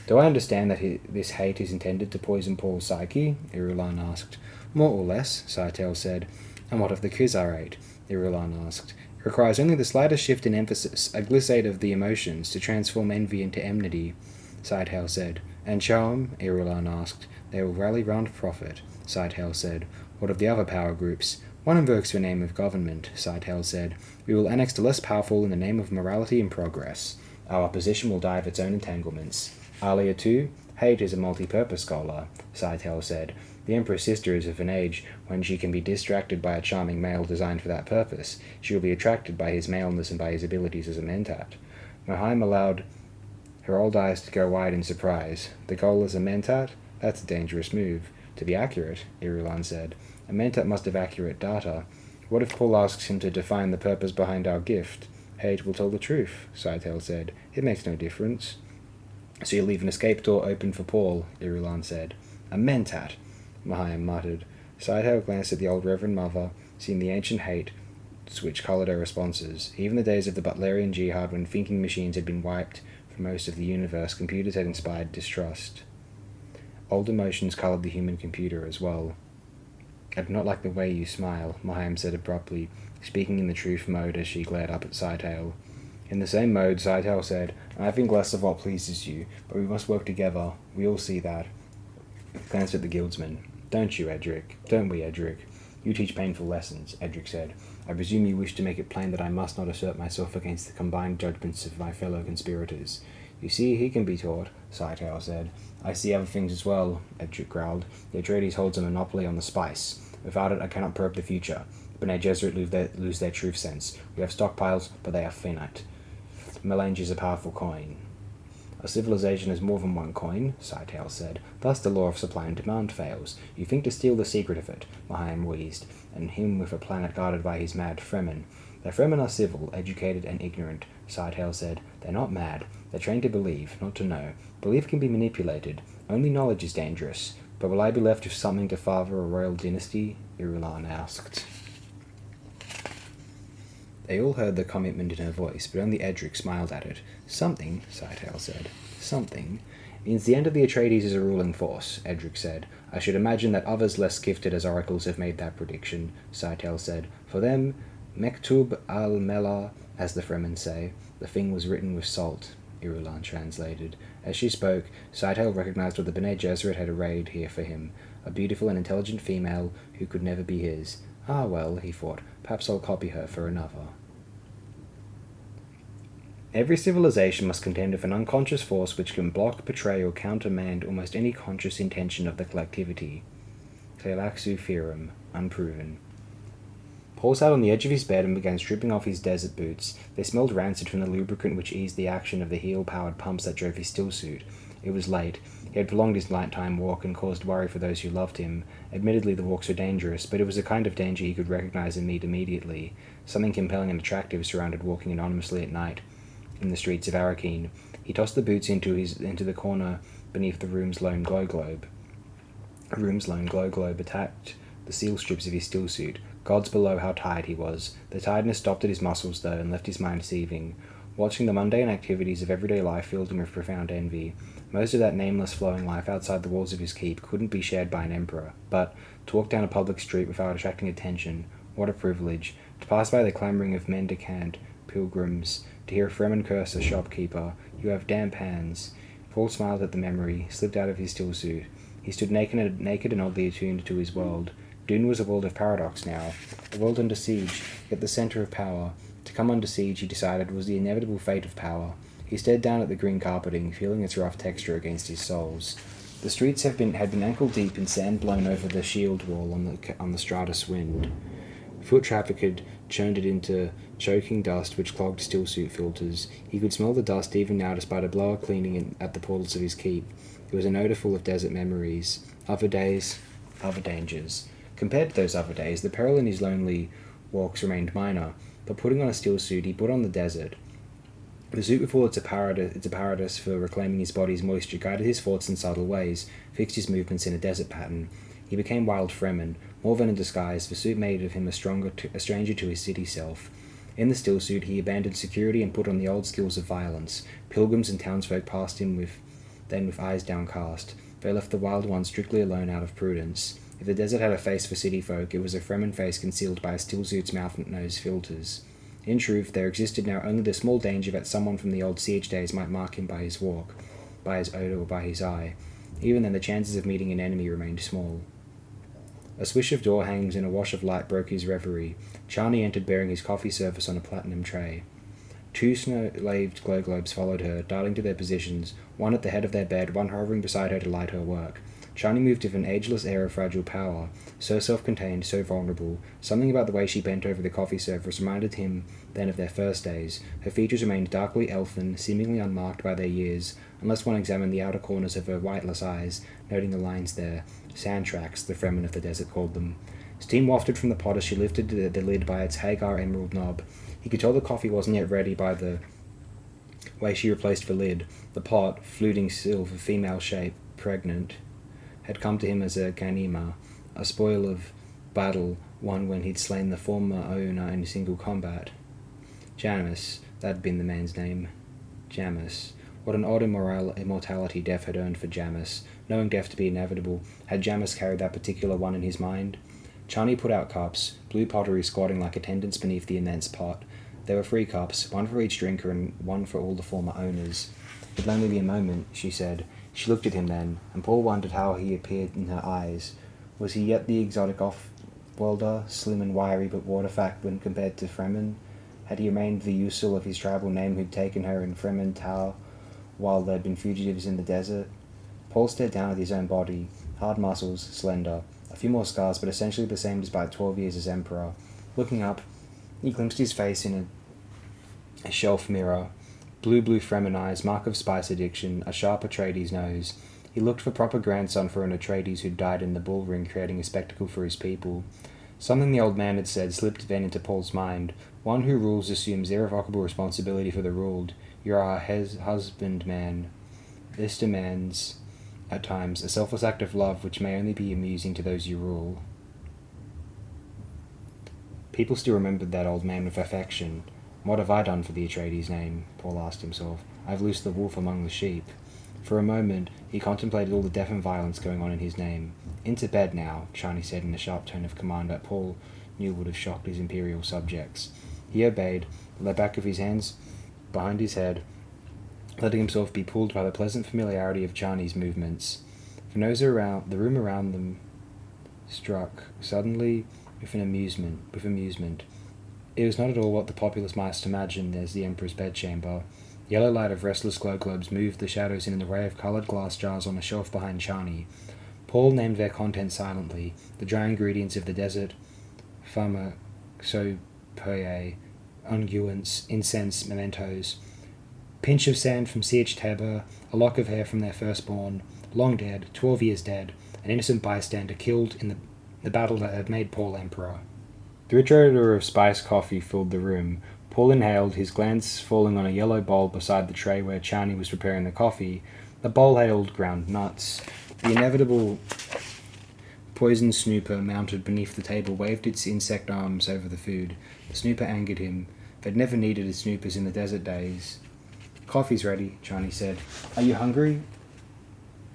Do I understand that this hate is intended to poison Paul's psyche? Irulan asked. More or less, Sidetail said. And what of the Kizarate? Irulan asked. It requires only the slightest shift in emphasis, a glissade of the emotions, to transform envy into enmity, Sidetail said. And charm? Irulan asked. They will rally round profit, Sidetail said. What of the other power groups? One invokes the name of government, Sidetail said. We will annex the less powerful in the name of morality and progress. Our opposition will die of its own entanglements. Alia too? Hate is a multi-purpose scholar, Sidetail said. The Emperor's sister is of an age when she can be distracted by a charming male designed for that purpose. She will be attracted by his maleness and by his abilities as a mentat. Mohaim allowed her old eyes to go wide in surprise. The goal is a mentat? That's a dangerous move. To be accurate, Irulan said. A mentat must have accurate data. What if Paul asks him to define the purpose behind our gift? Hate will tell the truth, Sidetail said. It makes no difference. So you'll leave an escape door open for Paul, Irulan said. A mentat, Mohaim muttered. Sidetail glanced at the old Reverend Mother, seeing the ancient hate which coloured her responses. Even the days of the Butlerian Jihad, when thinking machines had been wiped from most of the universe, computers had inspired distrust. Old emotions coloured the human computer as well. I do not like the way you smile, Mohaim said abruptly, speaking in the truth mode as she glared up at Sidetail. In the same mode, Sidetail said, I think less of what pleases you, but we must work together. We all see that. Glanced at the guildsman. Don't you, Edric? Don't we, Edric? You teach painful lessons, Edric said. I presume you wish to make it plain that I must not assert myself against the combined judgments of my fellow conspirators. You see, he can be taught, Sidetail said. I see other things as well, Edric growled. The Atreides holds a monopoly on the spice. Without it, I cannot probe the future. Bene Gesserit lose their truth sense. We have stockpiles, but they are finite. Melange is a powerful coin. A civilization has more than one coin, Sidetail said. Thus the law of supply and demand fails. You think to steal the secret of it, Mohaim wheezed, and him with a planet guarded by his mad Fremen. The Fremen are civil, educated, and ignorant, Sidetail said. They're not mad. They're trained to believe, not to know. Belief can be manipulated. Only knowledge is dangerous. But will I be left with something to father a royal dynasty? Irulan asked. They all heard the commitment in her voice, but only Edric smiled at it. Something, Sidetail said. Something. Means the end of the Atreides is a ruling force, Edric said. I should imagine that others less gifted as oracles have made that prediction, Sidetail said. For them, Mektub al-Mela, as the Fremen say. The thing was written with salt, Irulan translated. As she spoke, Sightale recognized what the Bene Gesserit had arrayed here for him, a beautiful and intelligent female who could never be his. Ah, well, he thought, perhaps I'll copy her for another. Every civilization must contend with an unconscious force which can block, betray, or countermand almost any conscious intention of the collectivity. Tleilaxu theorem, unproven. Paul sat on the edge of his bed and began stripping off his desert boots. They smelled rancid from the lubricant which eased the action of the heel-powered pumps that drove his stillsuit. It was late. He had prolonged his nighttime walk and caused worry for those who loved him. Admittedly, the walks were dangerous, but it was a kind of danger he could recognize and meet immediately. Something compelling and attractive surrounded walking anonymously at night in the streets of Arakeen. He tossed the boots into the corner beneath the room's lone glow globe. A room's lone glow globe attacked the seal strips of his stillsuit. Gods below how tired he was. The tiredness stopped at his muscles, though, and left his mind seething. Watching the mundane activities of everyday life filled him with profound envy. Most of that nameless flowing life outside the walls of his keep couldn't be shared by an emperor, but to walk down a public street without attracting attention, what a privilege. To pass by the clamouring of mendicant pilgrims, to hear a Fremen curse a shopkeeper, "You have damp hands." Paul smiled at the memory, slipped out of his stillsuit. He stood naked and oddly attuned to his world. Dune was a world of paradox now, a world under siege, yet the centre of power. To come under siege, he decided, was the inevitable fate of power. He stared down at the green carpeting, feeling its rough texture against his soles. The streets had been ankle-deep in sand blown over the shield wall on the Stratus wind. Foot traffic had churned it into choking dust which clogged stillsuit filters. He could smell the dust even now despite a blower cleaning at the portals of his keep. It was an odour full of desert memories. Other days, other dangers. Compared to those other days, the peril in his lonely walks remained minor, but putting on a stillsuit, he put on the desert. The suit with all its apparatus for reclaiming his body's moisture guided his thoughts in subtle ways, fixed his movements in a desert pattern. He became wild Fremen. More than a disguise, the suit made of him a stranger to his city self. In the stillsuit, he abandoned security and put on the old skills of violence. Pilgrims and townsfolk passed him with eyes downcast. They left the wild one strictly alone out of prudence. If the desert had a face for city folk, it was a Fremen face concealed by a stillsuit's mouth and nose filters. In truth, there existed now only the small danger that someone from the old siege days might mark him by his walk, by his odour, or by his eye. Even then, the chances of meeting an enemy remained small. A swish of door hangings and a wash of light broke his reverie. Chani entered bearing his coffee service on a platinum tray. 2 snow-laved glow globes followed her, darting to their positions, one at the head of their bed, one hovering beside her to light her work. Chani moved with an ageless air of fragile power, so self-contained, so vulnerable. Something about the way she bent over the coffee service reminded him then of their first days. Her features remained darkly elfin, seemingly unmarked by their years, unless one examined the outer corners of her whiteless eyes, noting the lines there. Sand tracks, the Fremen of the desert called them. Steam wafted from the pot as she lifted the lid by its Hagar emerald knob. He could tell the coffee wasn't yet ready by the way she replaced the lid. The pot, fluting silver, female shape, pregnant, had come to him as a ganima, a spoil of battle, won when he'd slain the former owner in single combat. Jamis, that had been the man's name. Jamis. What an odd immortality death had earned for Jamis. Knowing death to be inevitable, had Jamis carried that particular one in his mind? Chani put out cups, blue pottery squatting like attendants beneath the immense pot. There were 3 cups, one for each drinker and one for all the former owners. It'll only be a moment, she said. She looked at him then, and Paul wondered how he appeared in her eyes. Was he yet the exotic off-worlder, slim and wiry but water-fact when compared to Fremen? Had he remained the usul of his tribal name who'd taken her in Fremen Tower while they'd been fugitives in the desert? Paul stared down at his own body, hard muscles, slender, a few more scars but essentially the same despite 12 years as Emperor. Looking up, he glimpsed his face in a shelf mirror. Blue Fremen eyes, mark of spice addiction, a sharp Atreides nose. He looked for proper grandson for an Atreides who'd died in the bull ring creating a spectacle for his people. Something the old man had said slipped then into Paul's mind. One who rules assumes irrevocable responsibility for the ruled. You're our husbandman. This demands, at times, a selfless act of love which may only be amusing to those you rule. People still remembered that old man with affection. What have I done for the Atreides name? Paul asked himself. I've loosed the wolf among the sheep. For a moment, he contemplated all the death and violence going on in his name. Into bed now, Chani said in a sharp tone of command that Paul knew would have shocked his imperial subjects. He obeyed, lay back of his hands behind his head, letting himself be pulled by the pleasant familiarity of Chani's movements. The room around them struck suddenly with amusement. It was not at all what the populace might imagine as the Emperor's bedchamber. The yellow light of restless glow globes moved the shadows in an array of coloured glass jars on a shelf behind Chani. Paul named their contents silently, the dry ingredients of the desert, pharmacopoeia, unguents, incense, mementos. Pinch of sand from Siege Tabor, a lock of hair from their firstborn, long dead, 12 years dead, an innocent bystander killed in the battle that had made Paul emperor. The rich odour of spiced coffee filled the room. Paul inhaled, his glance falling on a yellow bowl beside the tray where Chani was preparing the coffee. The bowl held ground nuts. The inevitable poison snooper mounted beneath the table waved its insect arms over the food. The snooper angered him. They'd never needed a snoopers in the desert days. "Coffee's ready," Chani said. "Are you hungry?"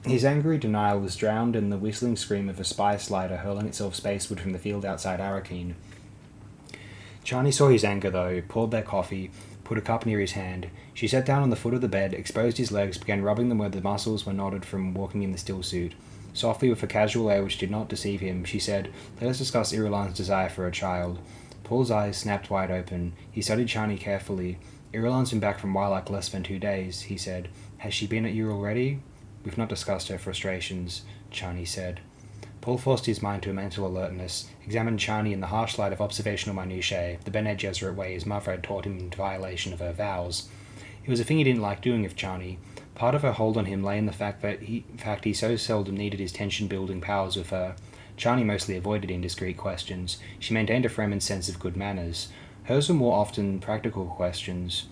His angry denial was drowned in the whistling scream of a spy slider hurling itself spaceward from the field outside Arakeen. Chani saw his anger, though, poured their coffee, put a cup near his hand. She sat down on the foot of the bed, exposed his legs, began rubbing them where the muscles were knotted from walking in the still suit. Softly, with a casual air which did not deceive him, she said, "Let us discuss Irulan's desire for a child." Paul's eyes snapped wide open. He studied Chani carefully. "Irulan's been back from Wylak less than 2 days," he said. "Has she been at you already?" "We've not discussed her frustrations," Chani said. Paul forced his mind to a mental alertness, examined Chani in the harsh light of observational minutiae, the Bene Gesserit way his mother had taught him in violation of her vows. It was a thing he didn't like doing with Chani. Part of her hold on him lay in the fact he so seldom needed his tension-building powers with her. Chani mostly avoided indiscreet questions. She maintained a Fremen's sense of good manners. Hers were more often practical questions.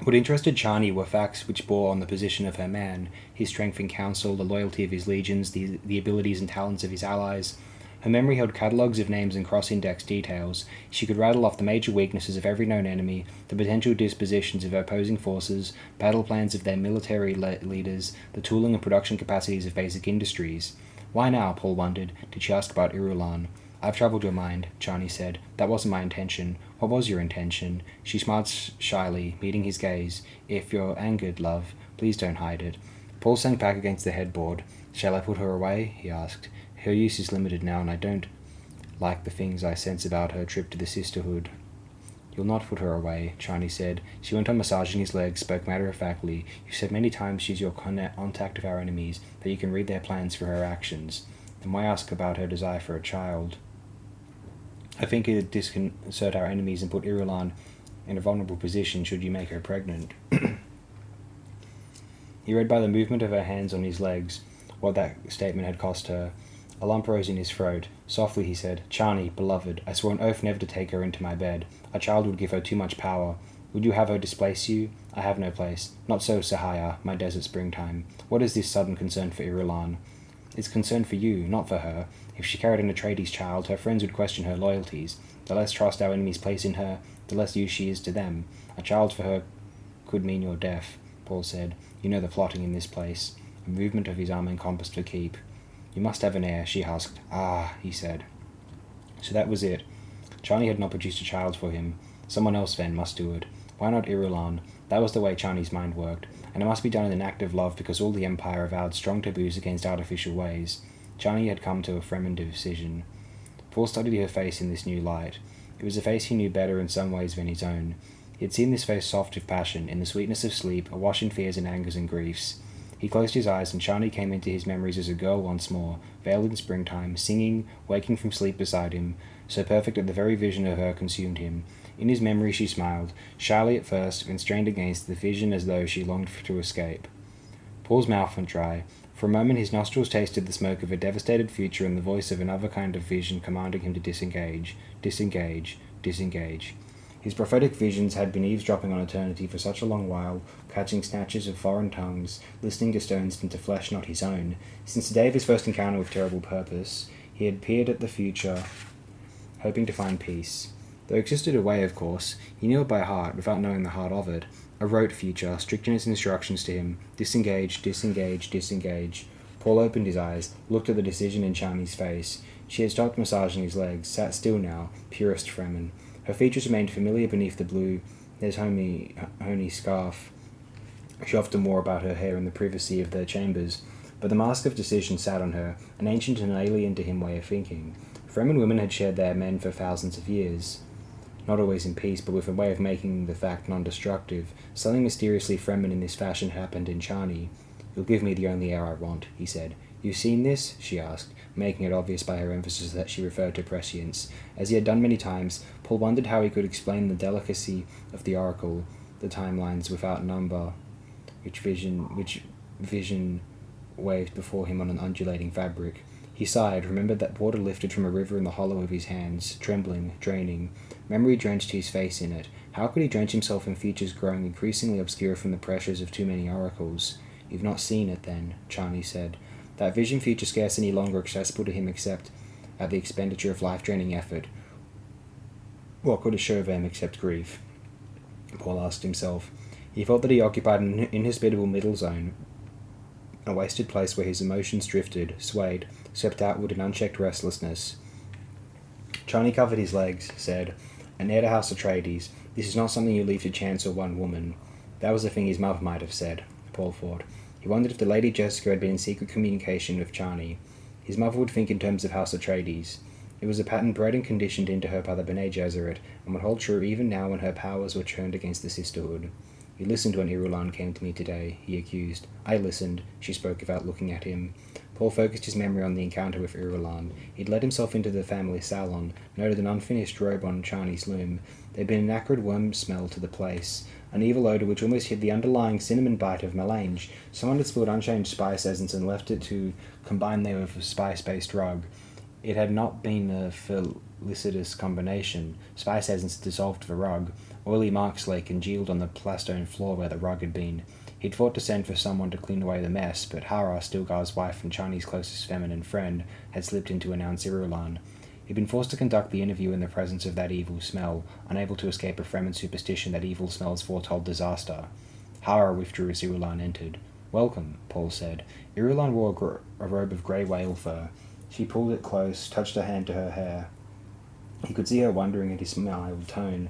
What interested Chani were facts which bore on the position of her man, his strength in council, the loyalty of his legions, the abilities and talents of his allies. Her memory held catalogues of names and cross-index details. She could rattle off the major weaknesses of every known enemy, the potential dispositions of opposing forces, battle plans of their military leaders, the tooling and production capacities of basic industries. Why now, Paul wondered, did she ask about Irulan? "I've troubled your mind," Chani said. "That wasn't my intention." "What was your intention?" She smiled shyly, meeting his gaze. "If you're angered, love, please don't hide it." Paul sank back against the headboard. "Shall I put her away?" he asked. "Her use is limited now, and I don't like the things I sense about her trip to the sisterhood." "You'll not put her away," Chani said. She went on massaging his legs, spoke matter-of-factly. "You've said many times she's your contact of our enemies, that you can read their plans for her actions. Then why ask about her desire for a child?" "I think it'd disconcert our enemies and put Irulan in a vulnerable position should you make her pregnant." He read by the movement of her hands on his legs what that statement had cost her. A lump rose in his throat. Softly he said, "Chani, beloved, I swore an oath never to take her into my bed. A child would give her too much power. Would you have her displace you? I have no place. Not so, Sahaya, my desert springtime. What is this sudden concern for Irulan?" "It's concern for you, not for her. If she carried an Atreides child, her friends would question her loyalties. The less trust our enemies place in her, the less use she is to them. A child for her could mean your death," Paul said. "You know the plotting in this place." A movement of his arm encompassed her keep. "You must have an heir," she husked. "Ah," he said. So that was it. Chani had not produced a child for him. Someone else, then, must do it. Why not Irulan? That was the way Chani's mind worked. And it must be done in an act of love because all the Empire avowed strong taboos against artificial ways. Chani had come to a Fremen decision. Paul studied her face in this new light. It was a face he knew better in some ways than his own. He had seen this face soft with passion, in the sweetness of sleep, awash in fears and angers and griefs. He closed his eyes, and Chani came into his memories as a girl once more, veiled in springtime, singing, waking from sleep beside him, so perfect that the very vision of her consumed him. In his memory she smiled, shyly at first, then strained against the vision as though she longed to escape. Paul's mouth went dry. For a moment his nostrils tasted the smoke of a devastated future and the voice of another kind of vision commanding him to disengage, disengage, disengage. His prophetic visions had been eavesdropping on eternity for such a long while, catching snatches of foreign tongues, listening to stones into flesh not his own. Since the day of his first encounter with terrible purpose, he had peered at the future, hoping to find peace. There existed a way, of course. He knew it by heart, without knowing the heart of it. A rote future, strict in its instructions to him. Disengage, disengage, disengage. Paul opened his eyes, looked at the decision in Chani's face. She had stopped massaging his legs, sat still now, purest Fremen. Her features remained familiar beneath the blue, his honey scarf she often wore about her hair in the privacy of their chambers, but the mask of decision sat on her, an ancient and alien to him way of thinking. Fremen women had shared their men for thousands of years, not always in peace, but with a way of making the fact non-destructive. Something mysteriously Fremen in this fashion happened in Chani. "You'll give me the only heir I want," he said. "You've seen this?" she asked, making it obvious by her emphasis that she referred to prescience. As he had done many times, Paul wondered how he could explain the delicacy of the oracle, the timelines without number, which vision waved before him on an undulating fabric. He sighed, remembered that water lifted from a river in the hollow of his hands, trembling, draining. Memory drenched his face in it. How could he drench himself in features growing increasingly obscure from the pressures of too many oracles? "You've not seen it, then," Chani said. That vision future scarce any longer accessible to him except at the expenditure of life-draining effort. What could it show them except grief? Paul asked himself. He felt that he occupied an inhospitable middle zone, a wasted place where his emotions drifted, swayed, swept outward in unchecked restlessness. Chani covered his legs, said, "An heir to House Atreides. This is not something you leave to chance or one woman." That was a thing his mother might have said, Paul thought. He wondered if the Lady Jessica had been in secret communication with Chani. His mother would think in terms of House Atreides. It was a pattern bred and conditioned into her by the Bene Gesserit, and would hold true even now when her powers were turned against the sisterhood. "You listened when Irulan came to me today," he accused. "I listened," she spoke without looking at him. Paul focused his memory on the encounter with Irulan. He'd let himself into the family salon, noted an unfinished robe on Chani's loom. There'd been an acrid worm smell to the place, an evil odour which almost hid the underlying cinnamon bite of melange. Someone had spilled unchanged spice essence and left it to combine there with a spice-based rug. It had not been a felicitous combination. Spice essence dissolved the rug. Oily marks lay congealed on the plastone floor where the rug had been. He'd thought to send for someone to clean away the mess, but Hara, Stilgar's wife and Chani's closest feminine friend, had slipped in to announce Irulan. He'd been forced to conduct the interview in the presence of that evil smell, unable to escape a Fremen superstition that evil smells foretold disaster. Hara withdrew as Irulan entered. "Welcome," Paul said. Irulan wore a robe of grey whale fur. She pulled it close, touched her hand to her hair. He could see her wondering at his mild tone.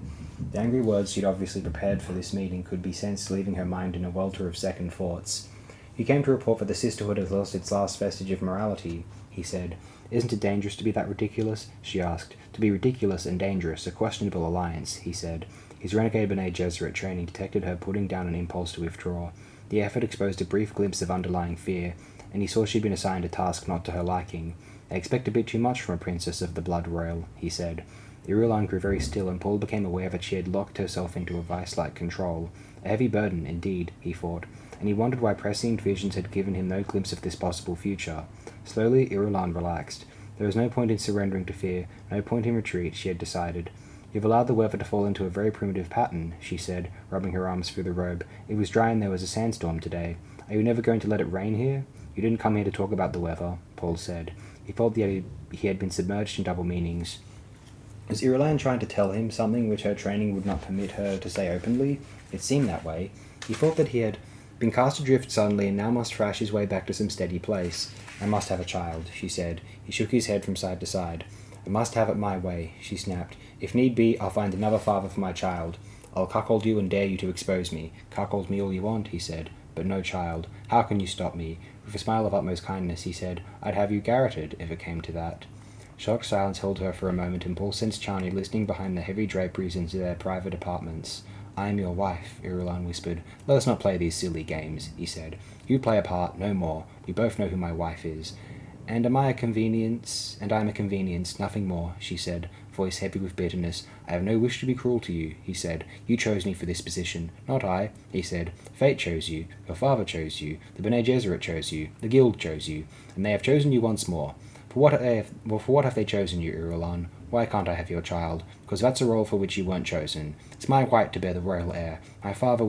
The angry words she'd obviously prepared for this meeting could be sensed leaving her mind in a welter of second thoughts. "You came to report that the Sisterhood has lost its last vestige of morality," he said. "Isn't it dangerous to be that ridiculous?" she asked. "To be ridiculous and dangerous, a questionable alliance," he said. His renegade Bene Gesserit training detected her putting down an impulse to withdraw. The effort exposed a brief glimpse of underlying fear, and he saw she'd been assigned a task not to her liking. "I expect a bit too much from a princess of the blood royal," he said. Irulan grew very still, and Paul became aware that she had locked herself into a vice-like control. A heavy burden, indeed, he thought, and he wondered why prescient visions had given him no glimpse of this possible future. Slowly, Irulan relaxed. There was no point in surrendering to fear, no point in retreat, she had decided. "You've allowed the weather to fall into a very primitive pattern," she said, rubbing her arms through the robe. "It was dry and there was a sandstorm today. Are you never going to let it rain here?" "You didn't come here to talk about the weather," Paul said. He felt that he had been submerged in double meanings. Was Irulan trying to tell him something which her training would not permit her to say openly? It seemed that way. He thought that he had been cast adrift suddenly and now must thrash his way back to some steady place. "I must have a child," she said. He shook his head from side to side. "I must have it my way," she snapped. "If need be, I'll find another father for my child. I'll cuckold you and dare you to expose me. Cuckold me all you want," he said, "but no child. How can you stop me?" With a smile of utmost kindness, he said, "I'd have you garroted, if it came to that." Shocked silence held her for a moment, and Paul sensed Chani listening behind the heavy draperies into their private apartments. "I am your wife," Irulan whispered. "Let us not play these silly games," he said. "You play a part, no more. We both know who my wife is." "And am I a convenience? And I am a convenience, nothing more," she said, voice heavy with bitterness. "I have no wish to be cruel to you," he said. "You chose me for this position." "Not I," he said. "Fate chose you. Your father chose you. The Bene Gesserit chose you. The Guild chose you. And they have chosen you once more. For what have they chosen you, Irulan? Why can't I have your child? Because that's a role for which you weren't chosen. It's my right to bear the royal heir. Your father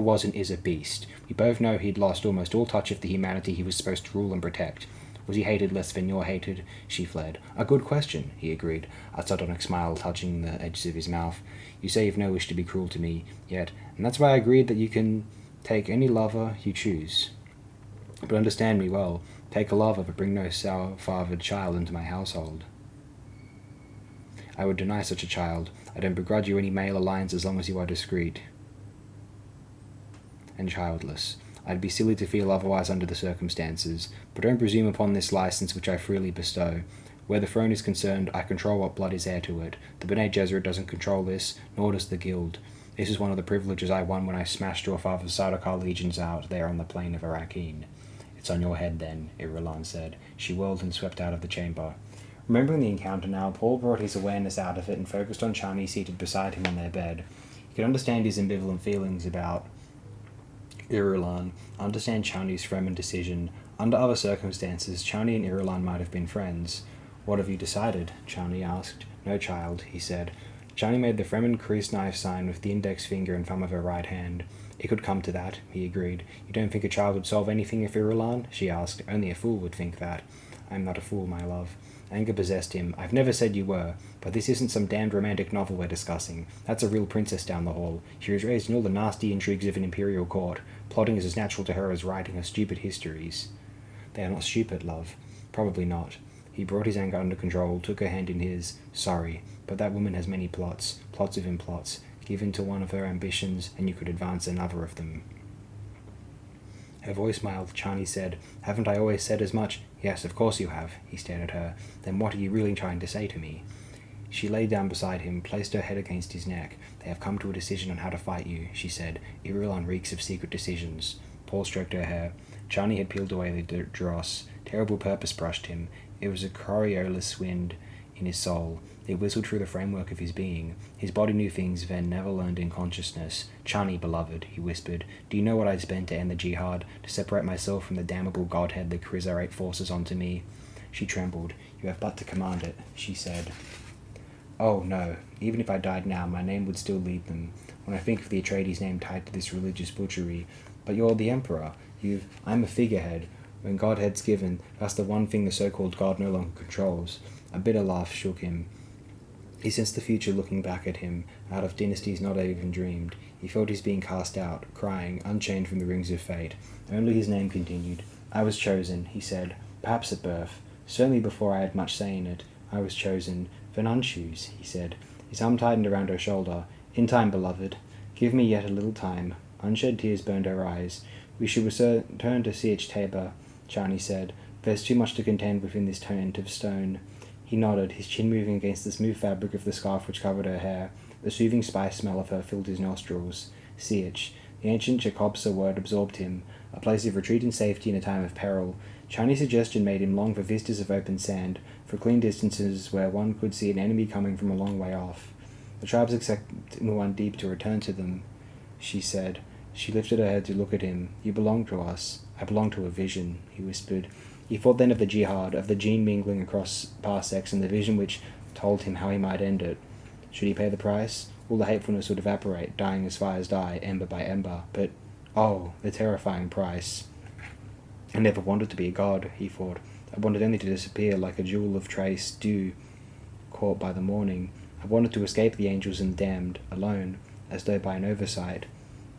was and is a beast. We both know he'd lost almost all touch of the humanity he was supposed to rule and protect. Was he hated less than you're hated?" She fled. "A good question," he agreed, a sardonic smile touching the edges of his mouth. "You say you've no wish to be cruel to me, yet, and that's why I agreed that you can take any lover you choose. But understand me well, Take a lover, but bring no sour-fathered child into my household. I would deny such a child. I don't begrudge you any male alliance as long as you are discreet and childless. I'd be silly to feel otherwise under the circumstances, but don't presume upon this license which I freely bestow. Where the throne is concerned, I control what blood is heir to it. The Bene Gesserit doesn't control this, nor does the Guild. This is one of the privileges I won when I smashed your father's Sardaukar legions out there on the plain of Arrakeen. It's on your head then, Irulan said. She whirled and swept out of the chamber. Remembering the encounter now, Paul brought his awareness out of it and focused on Chani seated beside him on their bed. He could understand his ambivalent feelings about Irulan, understand Chani's Fremen decision. Under other circumstances, Chani and Irulan might have been friends. What have you decided? Chani asked. No, child, he said. Chani made the Fremen crease knife sign with the index finger and thumb of her right hand. It could come to that, he agreed. You don't think a child would solve anything if Irulan? She asked. Only a fool would think that. I am not a fool, my love. Anger possessed him. I've never said you were, but this isn't some damned romantic novel we're discussing. That's a real princess down the hall. She was raised in all the nasty intrigues of an imperial court. Plotting is as natural to her as writing her stupid histories. They are not stupid, love. Probably not. He brought his anger under control, took her hand in his. Sorry, but that woman has many plots within plots. Give in to one of her ambitions, and you could advance another of them. Her voice mild, Chani said, Haven't I always said as much? Yes, of course you have, he stared at her. Then what are you really trying to say to me? She lay down beside him, placed her head against his neck. They have come to a decision on how to fight you, she said. Irulan reeks of secret decisions. Paul stroked her hair. Chani had peeled away the dross. Terrible purpose brushed him. It was a Coriolis wind in his soul. It whistled through the framework of his being. His body knew things Ven never learned in consciousness. Chani, beloved, he whispered, do you know what I spent to end the jihad? To separate myself from the damnable godhead the Krizarate forces onto me? She trembled. You have but to command it, she said. Oh, no. Even if I died now, my name would still lead them. When I think of the Atreides name tied to this religious butchery. But you're the Emperor. I'm a figurehead. When Godhead's given, that's the one thing the so-called God no longer controls. A bitter laugh shook him. He sensed the future looking back at him, out of dynasties not even dreamed. He felt his being cast out, crying, unchained from the rings of fate. Only his name continued. I was chosen, he said. Perhaps at birth. Certainly before I had much say in it. I was chosen. Venantius, he said. His arm tightened around her shoulder. In time, beloved. Give me yet a little time. Unshed tears burned her eyes. We should return to Sietch Tabor, Chani said. There's too much to contend with in this tent of stone. He nodded, his chin moving against the smooth fabric of the scarf which covered her hair. The soothing spice smell of her filled his nostrils. Sietch. The ancient Jacobsa word absorbed him, a place of retreat and safety in a time of peril. Chinese suggestion made him long for vistas of open sand, for clean distances where one could see an enemy coming from a long way off. The tribes expect Muad'Dib to return to them, she said. She lifted her head to look at him. You belong to us. I belong to a vision, he whispered. He thought then of the jihad, of the gene mingling across parsecs, and the vision which told him how he might end it. Should he pay the price? All the hatefulness would evaporate, dying as fires die, ember by ember. But, oh, the terrifying price. I never wanted to be a god, he thought. I wanted only to disappear like a jewel of trace dew caught by the morning. I wanted to escape the angels and the damned, alone, as though by an oversight.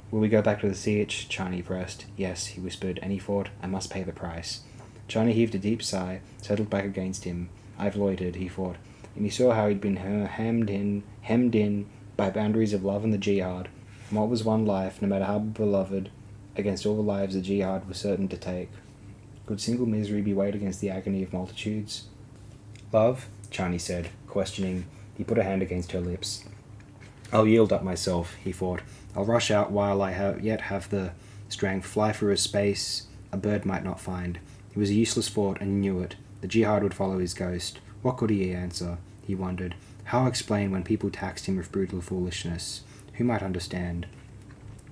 Will we go back to the siege? Chani pressed. Yes, he whispered, and he thought, I must pay the price. Chani heaved a deep sigh, settled back against him. I've loitered, he thought, and he saw how he'd been hemmed in by boundaries of love and the jihad, and what was one life, no matter how beloved, against all the lives the jihad was certain to take. Could single misery be weighed against the agony of multitudes? Love, Chani said, questioning. He put a hand against her lips. I'll yield up myself, he thought. I'll rush out while I yet have the strength, fly through a space a bird might not find. It was a useless thought, and he knew it. The jihad would follow his ghost. What could he answer? He wondered. How explain when people taxed him with brutal foolishness? Who might understand?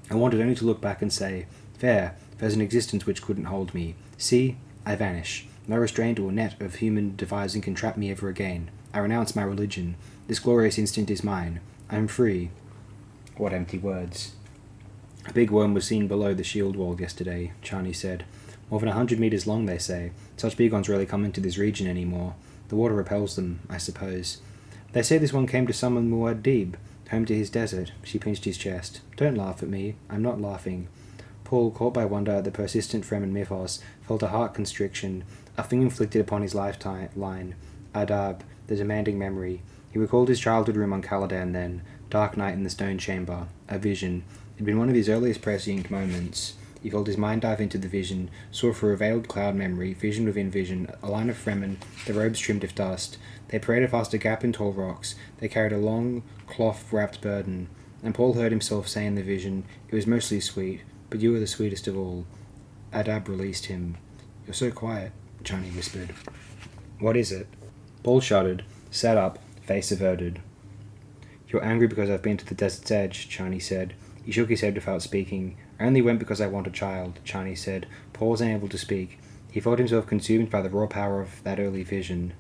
I wanted only to look back and say, there's an existence which couldn't hold me. See, I vanish. No restraint or net of human devising can trap me ever again. I renounce my religion. This glorious instant is mine. I am free. What empty words. A big worm was seen below the shield wall yesterday, Chani said. More than 100 meters long, they say. Such big ones rarely come into this region anymore. The water repels them, I suppose. They say this one came to summon Muad'Dib, home to his desert. She pinched his chest. Don't laugh at me. I'm not laughing. Paul, caught by wonder at the persistent Fremen mythos, felt a heart constriction, a thing inflicted upon his lifeline. Adab, the demanding memory. He recalled his childhood room on Caladan then, dark night in the stone chamber, a vision. It had been one of his earliest prescient moments. He felt his mind dive into the vision, saw through a veiled cloud memory, vision within vision, a line of Fremen, their robes trimmed with dust. They paraded past a gap in tall rocks. They carried a long, cloth-wrapped burden. And Paul heard himself say in the vision, "It was mostly sweet, but you were the sweetest of all." Adab released him. "You're so quiet," Chani whispered. "What is it?" Paul shuddered, sat up, face averted. "You're angry because I've been to the desert's edge," Chani said. He shook his head without speaking. "I only went because I want a child," Chani said. Paul was unable to speak. He felt himself consumed by the raw power of that early vision.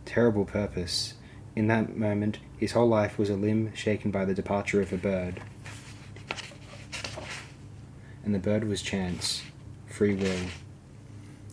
Terrible purpose. In that moment, his whole life was a limb shaken by the departure of a bird. And the bird was chance. Free will.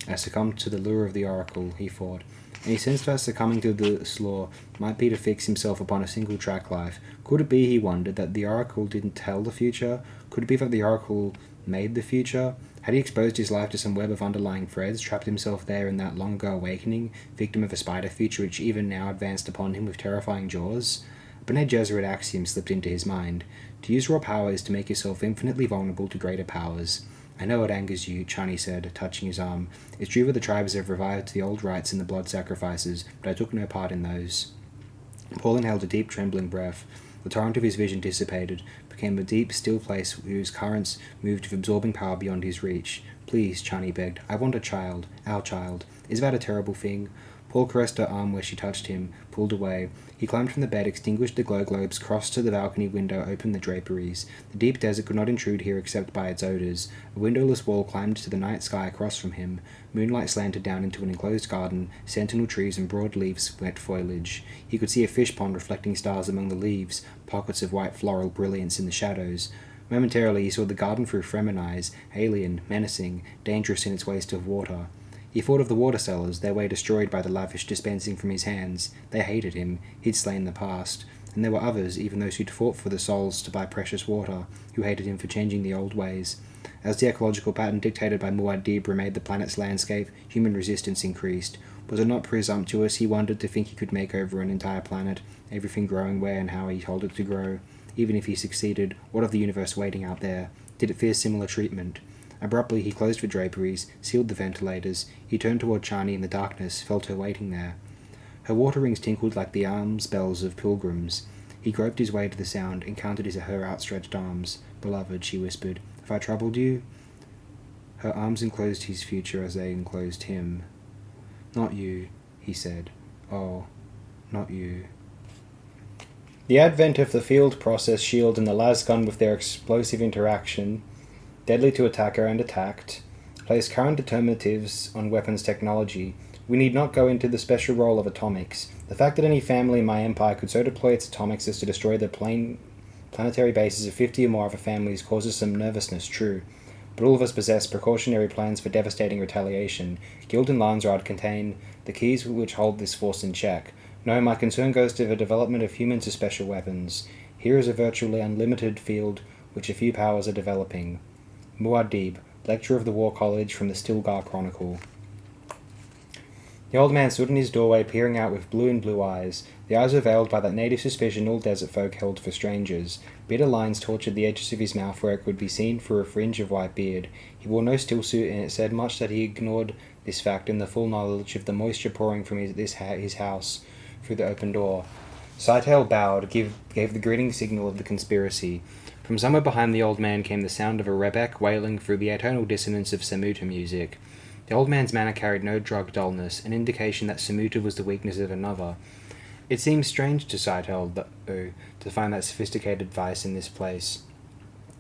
I succumbed to the lure of the oracle, he thought, and he sensed that succumbing to this lure might be to fix himself upon a single-track life. Could it be, he wondered, that the oracle didn't tell the future? Could it be that the oracle made the future? Had he exposed his life to some web of underlying threads, trapped himself there in that long-ago awakening, victim of a spider future which even now advanced upon him with terrifying jaws? A Bene Gesserit axiom slipped into his mind. To use raw power is to make yourself infinitely vulnerable to greater powers. "I know it angers you," Chani said, touching his arm. "It's true that the tribes have revived the old rites and the blood sacrifices, but I took no part in those." Paul inhaled a deep, trembling breath. The torrent of his vision dissipated, became a deep, still place whose currents moved with absorbing power beyond his reach. "Please," Chani begged, "I want a child. Our child. Is that a terrible thing?" Paul caressed her arm where she touched him, pulled away. He climbed from the bed, extinguished the glow globes, crossed to the balcony window, opened the draperies. The deep desert could not intrude here except by its odours. A windowless wall climbed to the night sky across from him. Moonlight slanted down into an enclosed garden, sentinel trees and broad leaves, wet foliage. He could see a fish pond reflecting stars among the leaves, pockets of white floral brilliance in the shadows. Momentarily he saw the garden through Fremen eyes, alien, menacing, dangerous in its waste of water. He thought of the water sellers, their way destroyed by the lavish dispensing from his hands. They hated him. He'd slain the past. And there were others, even those who'd fought for the souls to buy precious water, who hated him for changing the old ways. As the ecological pattern dictated by Muad'Dib remade the planet's landscape, human resistance increased. Was it not presumptuous, he wondered, to think he could make over an entire planet, everything growing where and how he told it to grow? Even if he succeeded, what of the universe waiting out there? Did it fear similar treatment? Abruptly he closed the draperies, sealed the ventilators. He turned toward Chani in the darkness, felt her waiting there. Her water rings tinkled like the alms bells of pilgrims. He groped his way to the sound, encountered her outstretched arms. "Beloved," she whispered, "have I troubled you?" Her arms enclosed his future as they enclosed him. "Not you," he said. "Oh, not you." The advent of the field process shield and the lasgun with their explosive interaction, deadly to attacker and attacked, place current determinatives on weapons technology. We need not go into the special role of atomics. The fact that any family in my empire could so deploy its atomics as to destroy the planetary bases of 50 or more other families causes some nervousness, true. But all of us possess precautionary plans for devastating retaliation. Guild and Landsrod contain the keys which hold this force in check. No, my concern goes to the development of humans as special weapons. Here is a virtually unlimited field which a few powers are developing. Muad'Dib, lecturer of the War College from the Stilgar Chronicle. The old man stood in his doorway, peering out with blue eyes. The eyes were veiled by that native suspicion all desert folk held for strangers. Bitter lines tortured the edges of his mouth where it could be seen through a fringe of white beard. He wore no stillsuit, and it said much that he ignored this fact in the full knowledge of the moisture pouring from his house through the open door. Sightale bowed, gave the greeting signal of the conspiracy. From somewhere behind the old man came the sound of a rebeck wailing through the atonal dissonance of Samuta music. The old man's manner carried no drug dullness, an indication that Samuta was the weakness of another. It seemed strange to Sightale, though, to find that sophisticated vice in this place.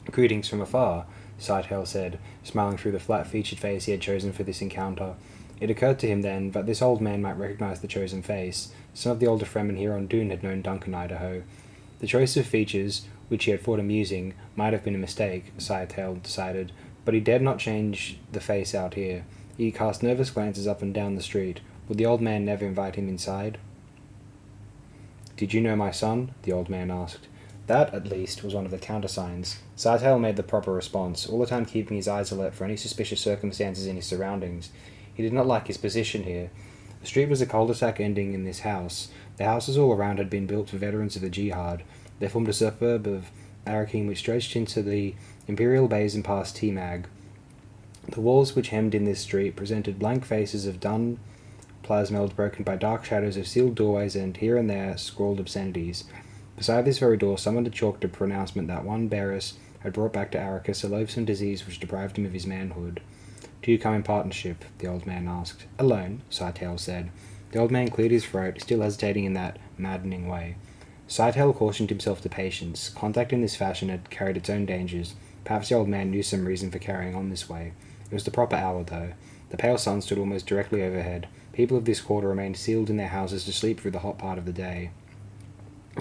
"Greetings from afar," Sightale said, smiling through the flat-featured face he had chosen for this encounter. It occurred to him then that this old man might recognize the chosen face. Some of the older Fremen here on Dune had known Duncan Idaho. The choice of features, which he had thought amusing, might have been a mistake, Sightale decided, but he dared not change the face out here. He cast nervous glances up and down the street. Would the old man never invite him inside? "Did you know my son?" the old man asked. That, at least, was one of the countersigns. Sartell made the proper response, all the time keeping his eyes alert for any suspicious circumstances in his surroundings. He did not like his position here. The street was a cul-de-sac ending in this house. The houses all around had been built for veterans of the jihad. They formed a suburb of Arakim which stretched into the imperial bays and past T-Mag. The walls which hemmed in this street presented blank faces of dun plasmeld broken by dark shadows of sealed doorways and, here and there, scrawled obscenities. Beside this very door someone had chalked a pronouncement that one Beres had brought back to Arrakis a loathsome disease which deprived him of his manhood. "Do you come in partnership?" the old man asked. "Alone," Sartell said. The old man cleared his throat, still hesitating in that maddening way. Sartell cautioned himself to patience. Contact in this fashion had carried its own dangers. Perhaps the old man knew some reason for carrying on this way. It was the proper hour, though. The pale sun stood almost directly overhead. People of this quarter remained sealed in their houses to sleep through the hot part of the day.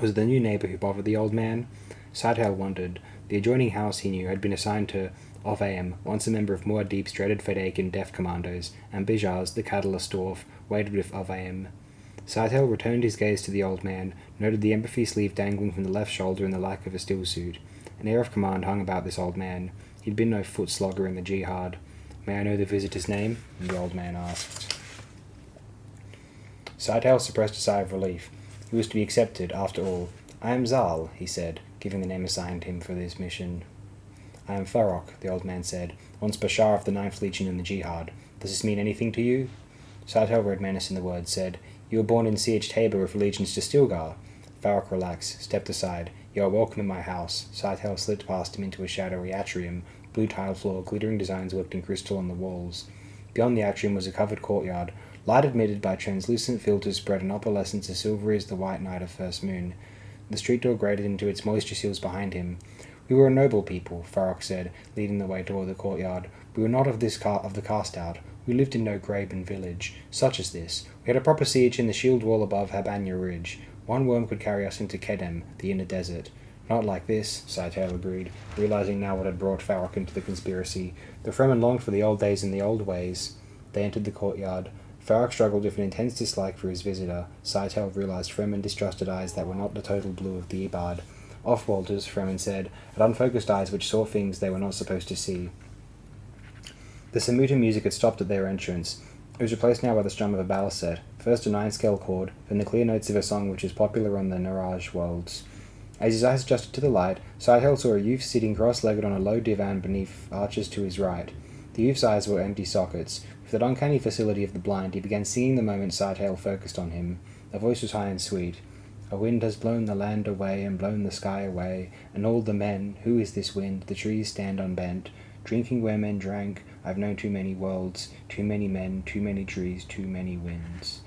Was it the new neighbour who bothered the old man? Sartell wondered. The adjoining house, he knew, had been assigned to Ovaim, once a member of Muad'Dib's dreaded Fedaykin Death Commandos, and Bijaz, the catalyst dwarf, waited with Ovaim. Sartell returned his gaze to the old man, noted the empathy sleeve dangling from the left shoulder and the lack of a stillsuit. An air of command hung about this old man. He'd been no foot slogger in the jihad. "May I know the visitor's name?" the old man asked. Sartell suppressed a sigh of relief. He was to be accepted, after all. "I am Zal," he said, giving the name assigned him for this mission. "I am Farok," the old man said, "once Bashar of the 9th Legion in the Jihad. Does this mean anything to you?" Sartell read menace in the words, said, "You were born in Siege Tabor with allegiance to Stilgar." Farok relaxed, stepped aside. "You are welcome in my house." Sartell slipped past him into a shadowy atrium, blue tile floor, glittering designs worked in crystal on the walls. Beyond the atrium was a covered courtyard. Light admitted by translucent filters spread an opalescence as silvery as the white night of first moon. The street door grated into its moisture seals behind him. "We were a noble people," Farok said, leading the way toward the courtyard. "We were not of the cast-out. We lived in no Graben village, such as this. We had a proper siege in the shield wall above Habanya Ridge. One worm could carry us into Kedem, the inner desert. Not like this," Sartell agreed, realizing now what had brought Farok into the conspiracy. The Fremen longed for the old days and the old ways. They entered the courtyard. Farok struggled with an intense dislike for his visitor. Sartell realized Fremen distrusted eyes that were not the total blue of the Ibad. Off-Walters, Fremen said, had unfocused eyes which saw things they were not supposed to see. The Samuta music had stopped at their entrance. It was replaced now by the strum of a balisette, first a 9-scale chord, then the clear notes of a song which is popular on the Naraj worlds. As his eyes adjusted to the light, Sartell saw a youth sitting cross-legged on a low divan beneath arches to his right. The youth's eyes were empty sockets. With that uncanny facility of the blind, he began singing the moment Sartell focused on him. The voice was high and sweet. "A wind has blown the land away and blown the sky away, and all the men, who is this wind? The trees stand unbent, drinking where men drank. I've known too many worlds, too many men, too many trees, too many winds."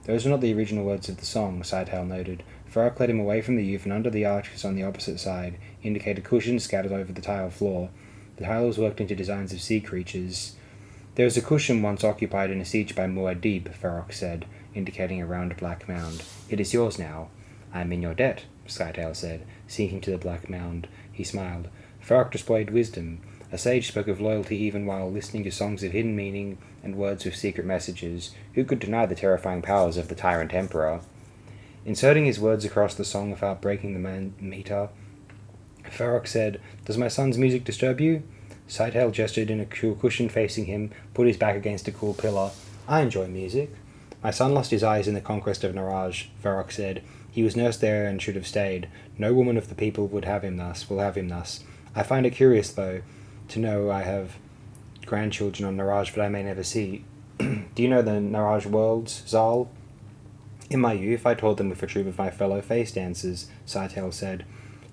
Those were not the original words of the song, Sartell noted. Farok led him away from the youth and under the arches on the opposite side, indicated cushions scattered over the tile floor. The tile was worked into designs of sea creatures. "There was a cushion once occupied in a siege by Muad'Dib," Farok said, indicating a round black mound. "It is yours now." "I am in your debt," Sartell said, sinking to the black mound. He smiled. Farok displayed wisdom. A sage spoke of loyalty even while listening to songs of hidden meaning and words with secret messages. Who could deny the terrifying powers of the tyrant emperor? Inserting his words across the song without breaking the meter, Farok said, "Does my son's music disturb you?" Sartell gestured in a cool cushion facing him, put his back against a cool pillar. "I enjoy music." "My son lost his eyes in the conquest of Naraj," Farok said. "He was nursed there and should have stayed. No woman of the people will have him thus. I find it curious, though, to know I have grandchildren on Naraj but I may never see. Do you know the Naraj worlds, Zal?" "In my youth I taught them with a troop of my fellow face dancers," Sartell said.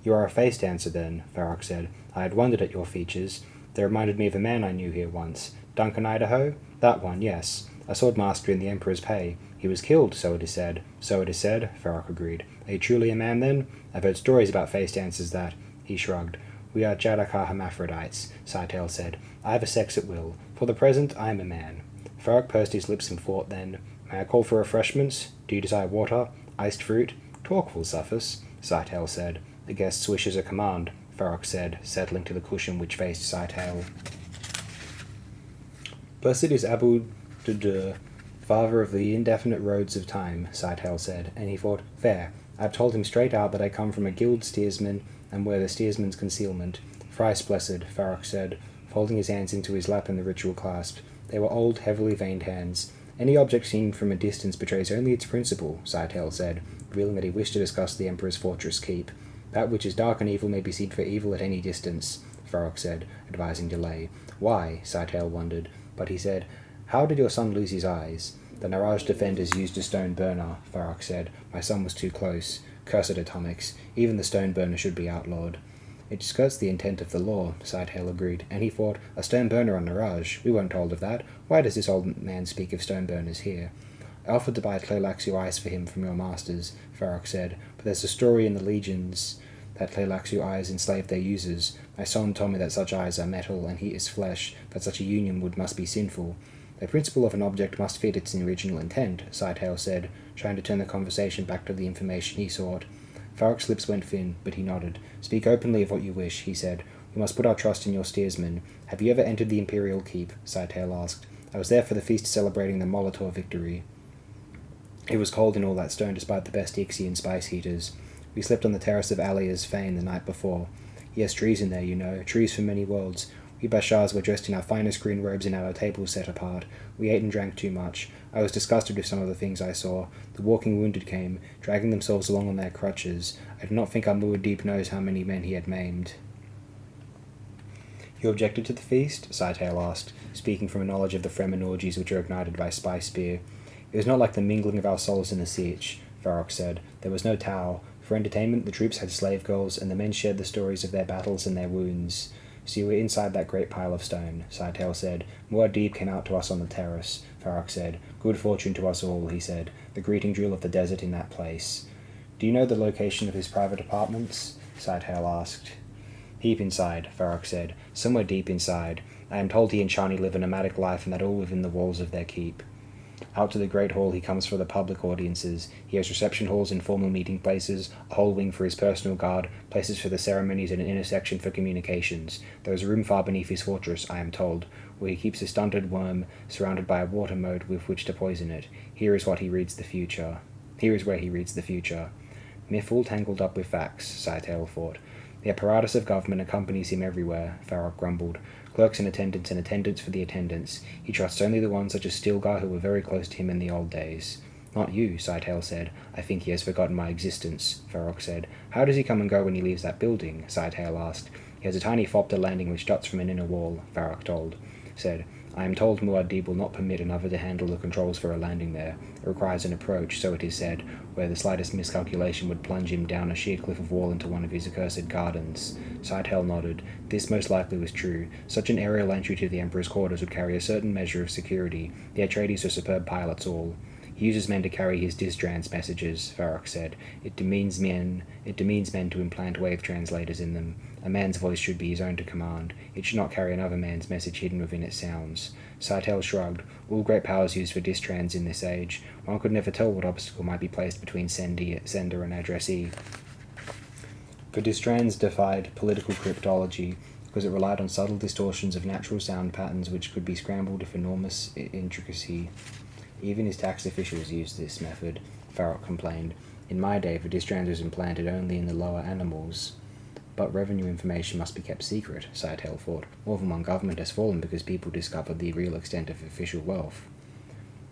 "You are a face dancer, then," Farok said. "I had wondered at your features. They reminded me of a man I knew here once. Duncan Idaho? That one, yes. A swordmaster in the Emperor's pay. He was killed, so it is said." "So it is said," Farok agreed. "Are you truly a man, then? I've heard stories about face dancers that—" He shrugged. "We are Jadaka hermaphrodites," Sartell said. "I have a sex at will. For the present, I am a man." Farok pursed his lips in thought, then, "May I call for refreshments? Do you desire water? Iced fruit? Talk will suffice," Sartell said. "The guest's wish is a command," Farok said, settling to the cushion which faced Sartell. "Blessed is Abu Dudur, father of the indefinite roads of time," Sartell said, and he thought, "Fair. I've told him straight out that I come from a guild steersman and wear the steersman's concealment. Thrice blessed, Farok said, folding his hands into his lap in the ritual clasp. They were old, heavily veined hands. Any object seen from a distance betrays only its principle, Scytale said, revealing that he wished to discuss the Emperor's fortress keep. That which is dark and evil may be seen for evil at any distance, Farok said, advising delay. Why? Scytale wondered, but he said, How did your son lose his eyes? The Naraj defenders used a stone burner, Farok said. My son was too close. Cursed atomics. Even the stone burner should be outlawed. It skirts the intent of the law, Scytale agreed, and he thought, a stone burner on Naraj? We weren't told of that. Why does this old man speak of stone burners here? I offered to buy Tleilaxu ice for him from your masters, Farok said, but there's a story in the legions that Tleilaxu eyes enslaved their users. My son told me that such eyes are metal and he is flesh, that such a union must be sinful. The principle of an object must fit its original intent, Scytale said, trying to turn the conversation back to the information he sought. Farok's lips went thin, but he nodded. Speak openly of what you wish, he said. We must put our trust in your steersman. Have you ever entered the Imperial Keep? Scytale asked. I was there for the feast celebrating the Molitor victory. It was cold in all that stone despite the best Ixian spice heaters. We slept on the terrace of Alia's fane the night before. Yes, trees in there, you know, trees from many worlds. We Bashars were dressed in our finest green robes and had our tables set apart. We ate and drank too much. I was disgusted with some of the things I saw. The walking wounded came, dragging themselves along on their crutches. I do not think our Muad'Dib knows how many men he had maimed. You objected to the feast? Scytale asked, speaking from a knowledge of the Fremen orgies which are ignited by spice spear. It was not like the mingling of our souls in the siege, Farok said. There was no Tau. For entertainment, the troops had slave girls, and the men shared the stories of their battles and their wounds. So you were inside that great pile of stone, Scytale said. Muad'Dib came out to us on the terrace, Farok said. Good fortune to us all, he said. The greeting drill of the desert in that place. Do you know the location of his private apartments? Scytale asked. Deep inside, Farok said. Somewhere deep inside. I am told he and Shani live a nomadic life and that all within the walls of their keep. Out to the great hall he comes for the public audiences. He has reception halls and formal meeting places, a whole wing for his personal guard, places for the ceremonies and an inner section for communications. There is a room far beneath his fortress, I am told, where he keeps a stunted worm surrounded by a water moat with which to poison it. Here is where he reads the future. Myth all tangled up with facts, Scytale thought. The apparatus of government accompanies him everywhere, Farok grumbled. Clerks in attendance and attendants for the attendants. He trusts only the ones such as Stilgar who were very close to him in the old days. Not you, Scytale said. I think he has forgotten my existence, Farok said. How does he come and go when he leaves that building? Scytale asked. He has a tiny Thopter landing which juts from an inner wall, Farok said. I am told Muad'Dib will not permit another to handle the controls for a landing there. It requires an approach, so it is said, where the slightest miscalculation would plunge him down a sheer cliff of wall into one of his accursed gardens. Scytale nodded. This most likely was true. Such an aerial entry to the Emperor's quarters would carry a certain measure of security. The Atreides are superb pilots all. He uses men to carry his distrans messages, Farok said. It demeans men to implant wave translators in them. A man's voice should be his own to command. It should not carry another man's message hidden within its sounds. Scytale shrugged. All great powers used for distrans in this age. One could never tell what obstacle might be placed between sender and addressee. For distrans defied political cryptology, because it relied on subtle distortions of natural sound patterns which could be scrambled with enormous intricacy. Even his tax officials used this method, Farok complained. In my day, the distrans was implanted only in the lower animals. But revenue information must be kept secret, Scytale thought. More than one government has fallen because people discovered the real extent of official wealth.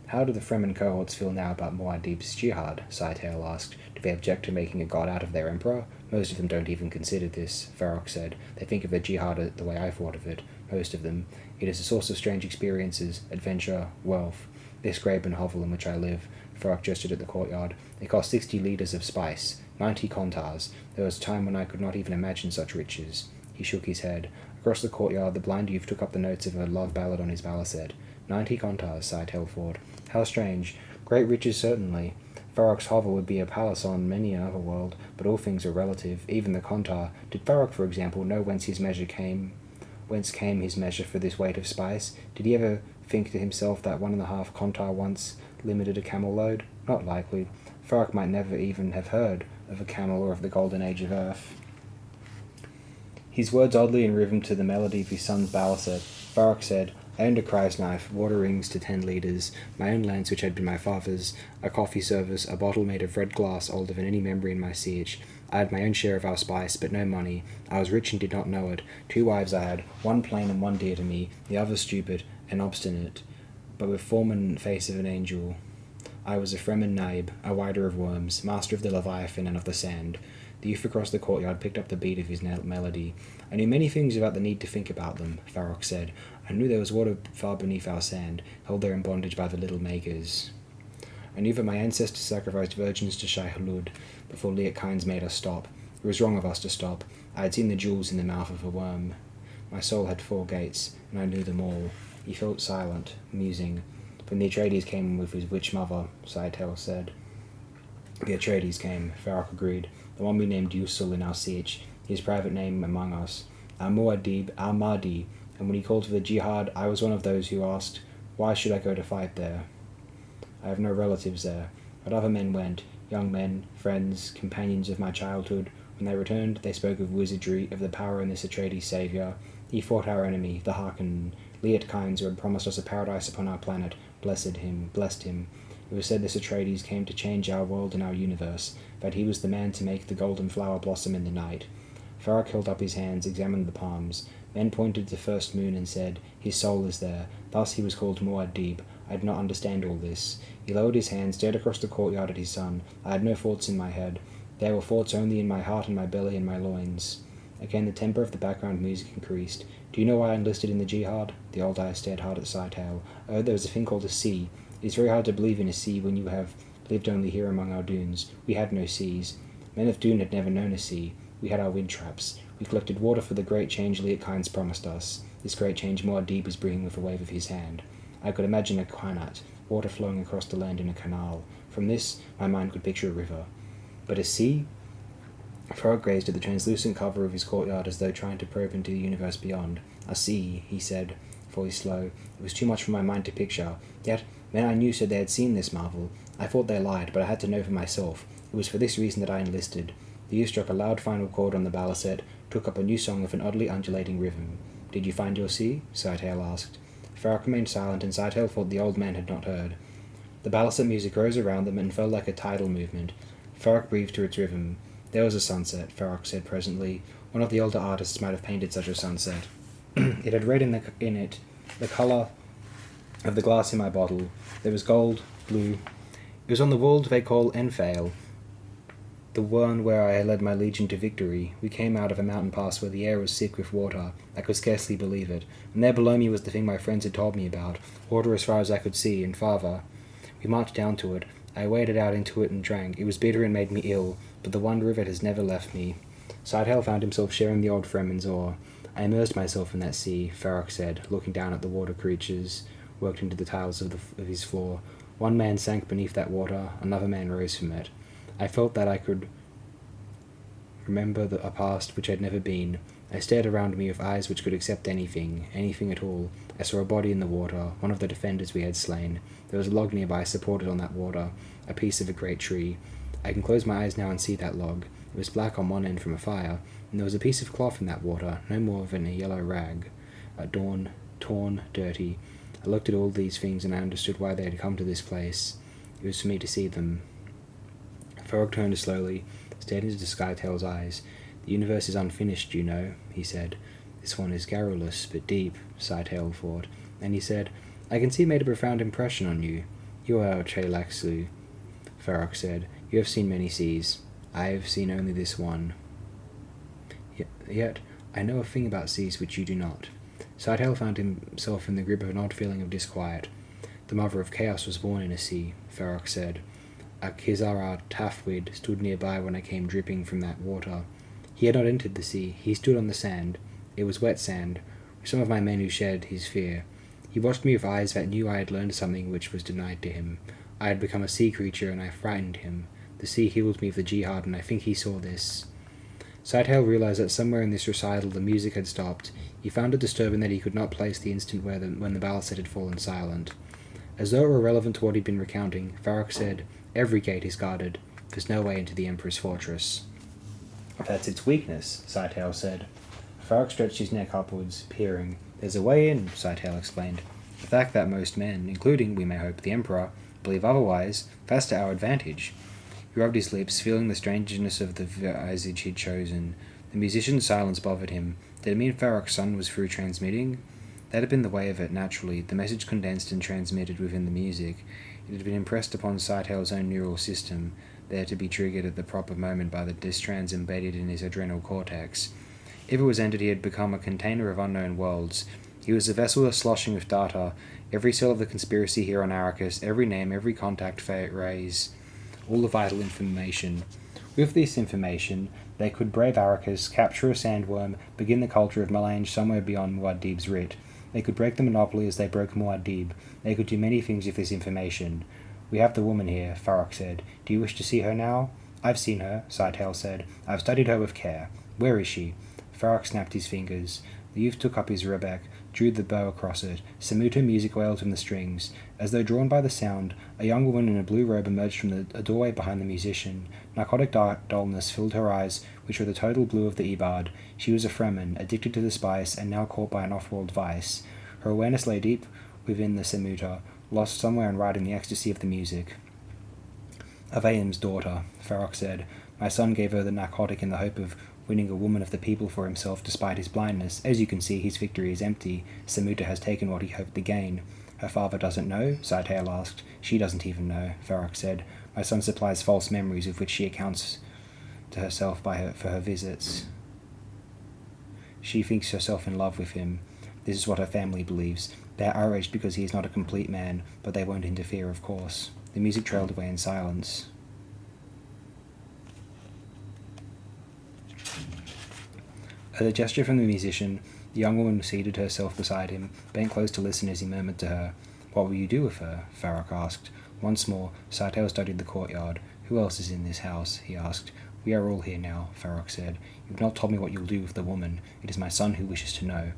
How do the Fremen cohorts feel now about Muad'Dib's jihad? Scytale asked. Do they object to making a god out of their emperor? Most of them don't even consider this, Farok said. They think of their jihad the way I thought of it. Most of them. It is a source of strange experiences, adventure, wealth. This Graben hovel in which I live, Farok gestured at the courtyard. It cost 60 litres of spice, 90 kontars. There was a time when I could not even imagine such riches. He shook his head. Across the courtyard, the blind youth took up the notes of a love ballad on his balised. 90 kontars, Scytale thought. How strange. Great riches, certainly. Farok's hovel would be a palace on many another world, but all things are relative, even the kontar. Did Farok, for example, know whence came his measure for this weight of spice? Did he ever think to himself that 1.5 kontar once limited a camel load? Not likely. Farok might never even have heard of a camel or of the golden age of Earth. His words oddly in rhythm to the melody of his son's balised. Farok said, I owned a Christ knife, water rings to 10 litres, my own lance which had been my father's, a coffee service, a bottle made of red glass older than any memory in my siege. I had my own share of our spice, but no money. I was rich and did not know it. 2 wives I had, one plain and one dear to me, the other stupid and obstinate, but with form and face of an angel. I was a Fremen Naib, a wider of worms, master of the Leviathan and of the sand. The youth across the courtyard picked up the beat of his melody. I knew many things without the need to think about them, Farrokh said. I knew there was water far beneath our sand, held there in bondage by the little makers. I knew that my ancestors sacrificed virgins to Shai Hulud before Liat Kynes made us stop. It was wrong of us to stop. I had seen the jewels in the mouth of a worm. My soul had 4 gates, and I knew them all. He felt silent, musing. When the Atreides came with his witch mother, Scytale said. The Atreides came, Farrokh agreed. The one we named Yusul in our siege, his private name among us. Al-Muad'Dib, Al-Mahdi, and when he called for the jihad, I was one of those who asked, why should I go to fight there? I have no relatives there, but other men went, young men, friends, companions of my childhood. When they returned, they spoke of wizardry, of the power in this Atreides saviour. He fought our enemy, the Harkonnen, Liat Kynes, who had promised us a paradise upon our planet, blessed him. It was said this Atreides came to change our world and our universe, that he was the man to make the golden flower blossom in the night. Farrokh held up his hands, examined the palms. Men pointed to the first moon and said, his soul is there. Thus he was called Muad'Dib. I did not understand all this. He lowered his hands, stared across the courtyard at his son. I had no thoughts in my head. There were thoughts only in my heart and my belly and my loins. Again the tempo of the background music increased. Do you know why I enlisted in the jihad? The old eyes stared hard at Scytale. Oh, there was a thing called a sea. It is very hard to believe in a sea when you have lived only here among our dunes. We had no seas. Men of Dune had never known a sea. We had our wind traps. We collected water for the great change Liat Kynes promised us. This great change Muad'Dib was bringing with a wave of his hand. I could imagine a qanat, water flowing across the land in a canal. From this, my mind could picture a river. But a sea? Farrokh gazed at the translucent cover of his courtyard as though trying to probe into the universe beyond. A sea, he said, voice slow. It was too much for my mind to picture. Yet, men I knew said they had seen this marvel. I thought they lied, but I had to know for myself. It was for this reason that I enlisted. The youth struck a loud final chord on the balisette, took up a new song with an oddly undulating rhythm. Did you find your sea? Scytale asked. Farrokh remained silent, and Scytale thought the old man had not heard. The balisette music rose around them and fell like a tidal movement. Farrokh breathed to its rhythm. There was a sunset, Farrokh said presently. One of the older artists might have painted such a sunset. It had red in it the colour of the glass in my bottle. There was gold, blue. It was on the world they call Enfale, the one where I had led my legion to victory. We came out of a mountain pass where the air was thick with water. I could scarcely believe it. And there below me was the thing my friends had told me about, water as far as I could see, and farther. We marched down to it. I waded out into it and drank. It was bitter and made me ill, but the wonder of it has never left me. Scytale found himself sharing the old Fremen's awe. I immersed myself in that sea, Farrokh said, looking down at the water creatures worked into the tiles of his floor. One man sank beneath that water, another man rose from it. I felt that I could remember a past which had never been. I stared around me with eyes which could accept anything at all. I saw a body in the water, one of the defenders we had slain. There was a log nearby supported on that water, a piece of a great tree. I can close my eyes now and see that log. It was black on one end from a fire, and there was a piece of cloth in that water, no more than a yellow rag, torn, dirty. I looked at all these things and I understood why they had come to this place. It was for me to see them. Farrokh turned slowly, stared into Scytale's eyes. The universe is unfinished, you know, he said. This one is garrulous, but deep, Scytale thought. And he said, I can see it made a profound impression on you. You are Chelaxlu, Farrokh said. You have seen many seas. I have seen only this one. Yet, I know a thing about seas which you do not. Scytale found himself in the grip of an odd feeling of disquiet. The mother of chaos was born in a sea, Farrokh said. A Kizara Tafwid stood nearby when I came dripping from that water. He had not entered the sea. He stood on the sand. It was wet sand, with some of my men who shared his fear. He watched me with eyes that knew I had learned something which was denied to him. I had become a sea creature, and I frightened him. The sea healed me of the jihad, and I think he saw this. Scytale realized that somewhere in this recital the music had stopped. He found it disturbing that he could not place the instant when the balisette had fallen silent. As though it were relevant to what he'd been recounting, Farrokh said, Every gate is guarded. There's no way into the Emperor's fortress. That's its weakness, Scytale said. Farrokh stretched his neck upwards, peering. There's a way in, Sightale explained. The fact that most men, including, we may hope, the Emperor, believe otherwise, that's to our advantage. He rubbed his lips, feeling the strangeness of the visage he'd chosen. The musician's silence bothered him. Did it mean Farok's son was through transmitting? That had been the way of it, naturally, the message condensed and transmitted within the music. It had been impressed upon Sightale's own neural system, there to be triggered at the proper moment by the distrans embedded in his adrenal cortex. If it was entered, he had become a container of unknown worlds. He was a vessel sloshing with data, every cell of the conspiracy here on Arrakis, every name, every contact fate raise, all the vital information. With this information, they could brave Arrakis, capture a sandworm, begin the culture of melange somewhere beyond Muad'Dib's writ. They could break the monopoly as they broke Muad'Dib. They could do many things with this information. We have the woman here, Farok said. Do you wish to see her now? I've seen her, Sightale said. I've studied her with care. Where is she? Farok snapped his fingers. The youth took up his rebec, drew the bow across it. Samuta music wailed from the strings. As though drawn by the sound, a young woman in a blue robe emerged from a doorway behind the musician. Narcotic dullness filled her eyes, which were the total blue of the Ebard. She was a Fremen, addicted to the spice, and now caught by an off-world vice. Her awareness lay deep within the Samuta, lost somewhere and riding the ecstasy of the music. Avayim's daughter, Farok said. My son gave her the narcotic in the hope of winning a woman of the people for himself despite his blindness. As you can see, his victory is empty. Samuta has taken what he hoped to gain. Her father doesn't know? Sightale asked. She doesn't even know, Farok said. My son supplies false memories with which she accounts to herself for her visits. She thinks herself in love with him. This is what her family believes. They are outraged because he is not a complete man, but they won't interfere, of course. The music trailed away in silence. At a gesture from the musician, the young woman seated herself beside him, bent close to listen as he murmured to her. What will you do with her? Farok asked. Once more, Sightale studied the courtyard. Who else is in this house? He asked. We are all here now, Farok said. You have not told me what you'll do with the woman. It is my son who wishes to know.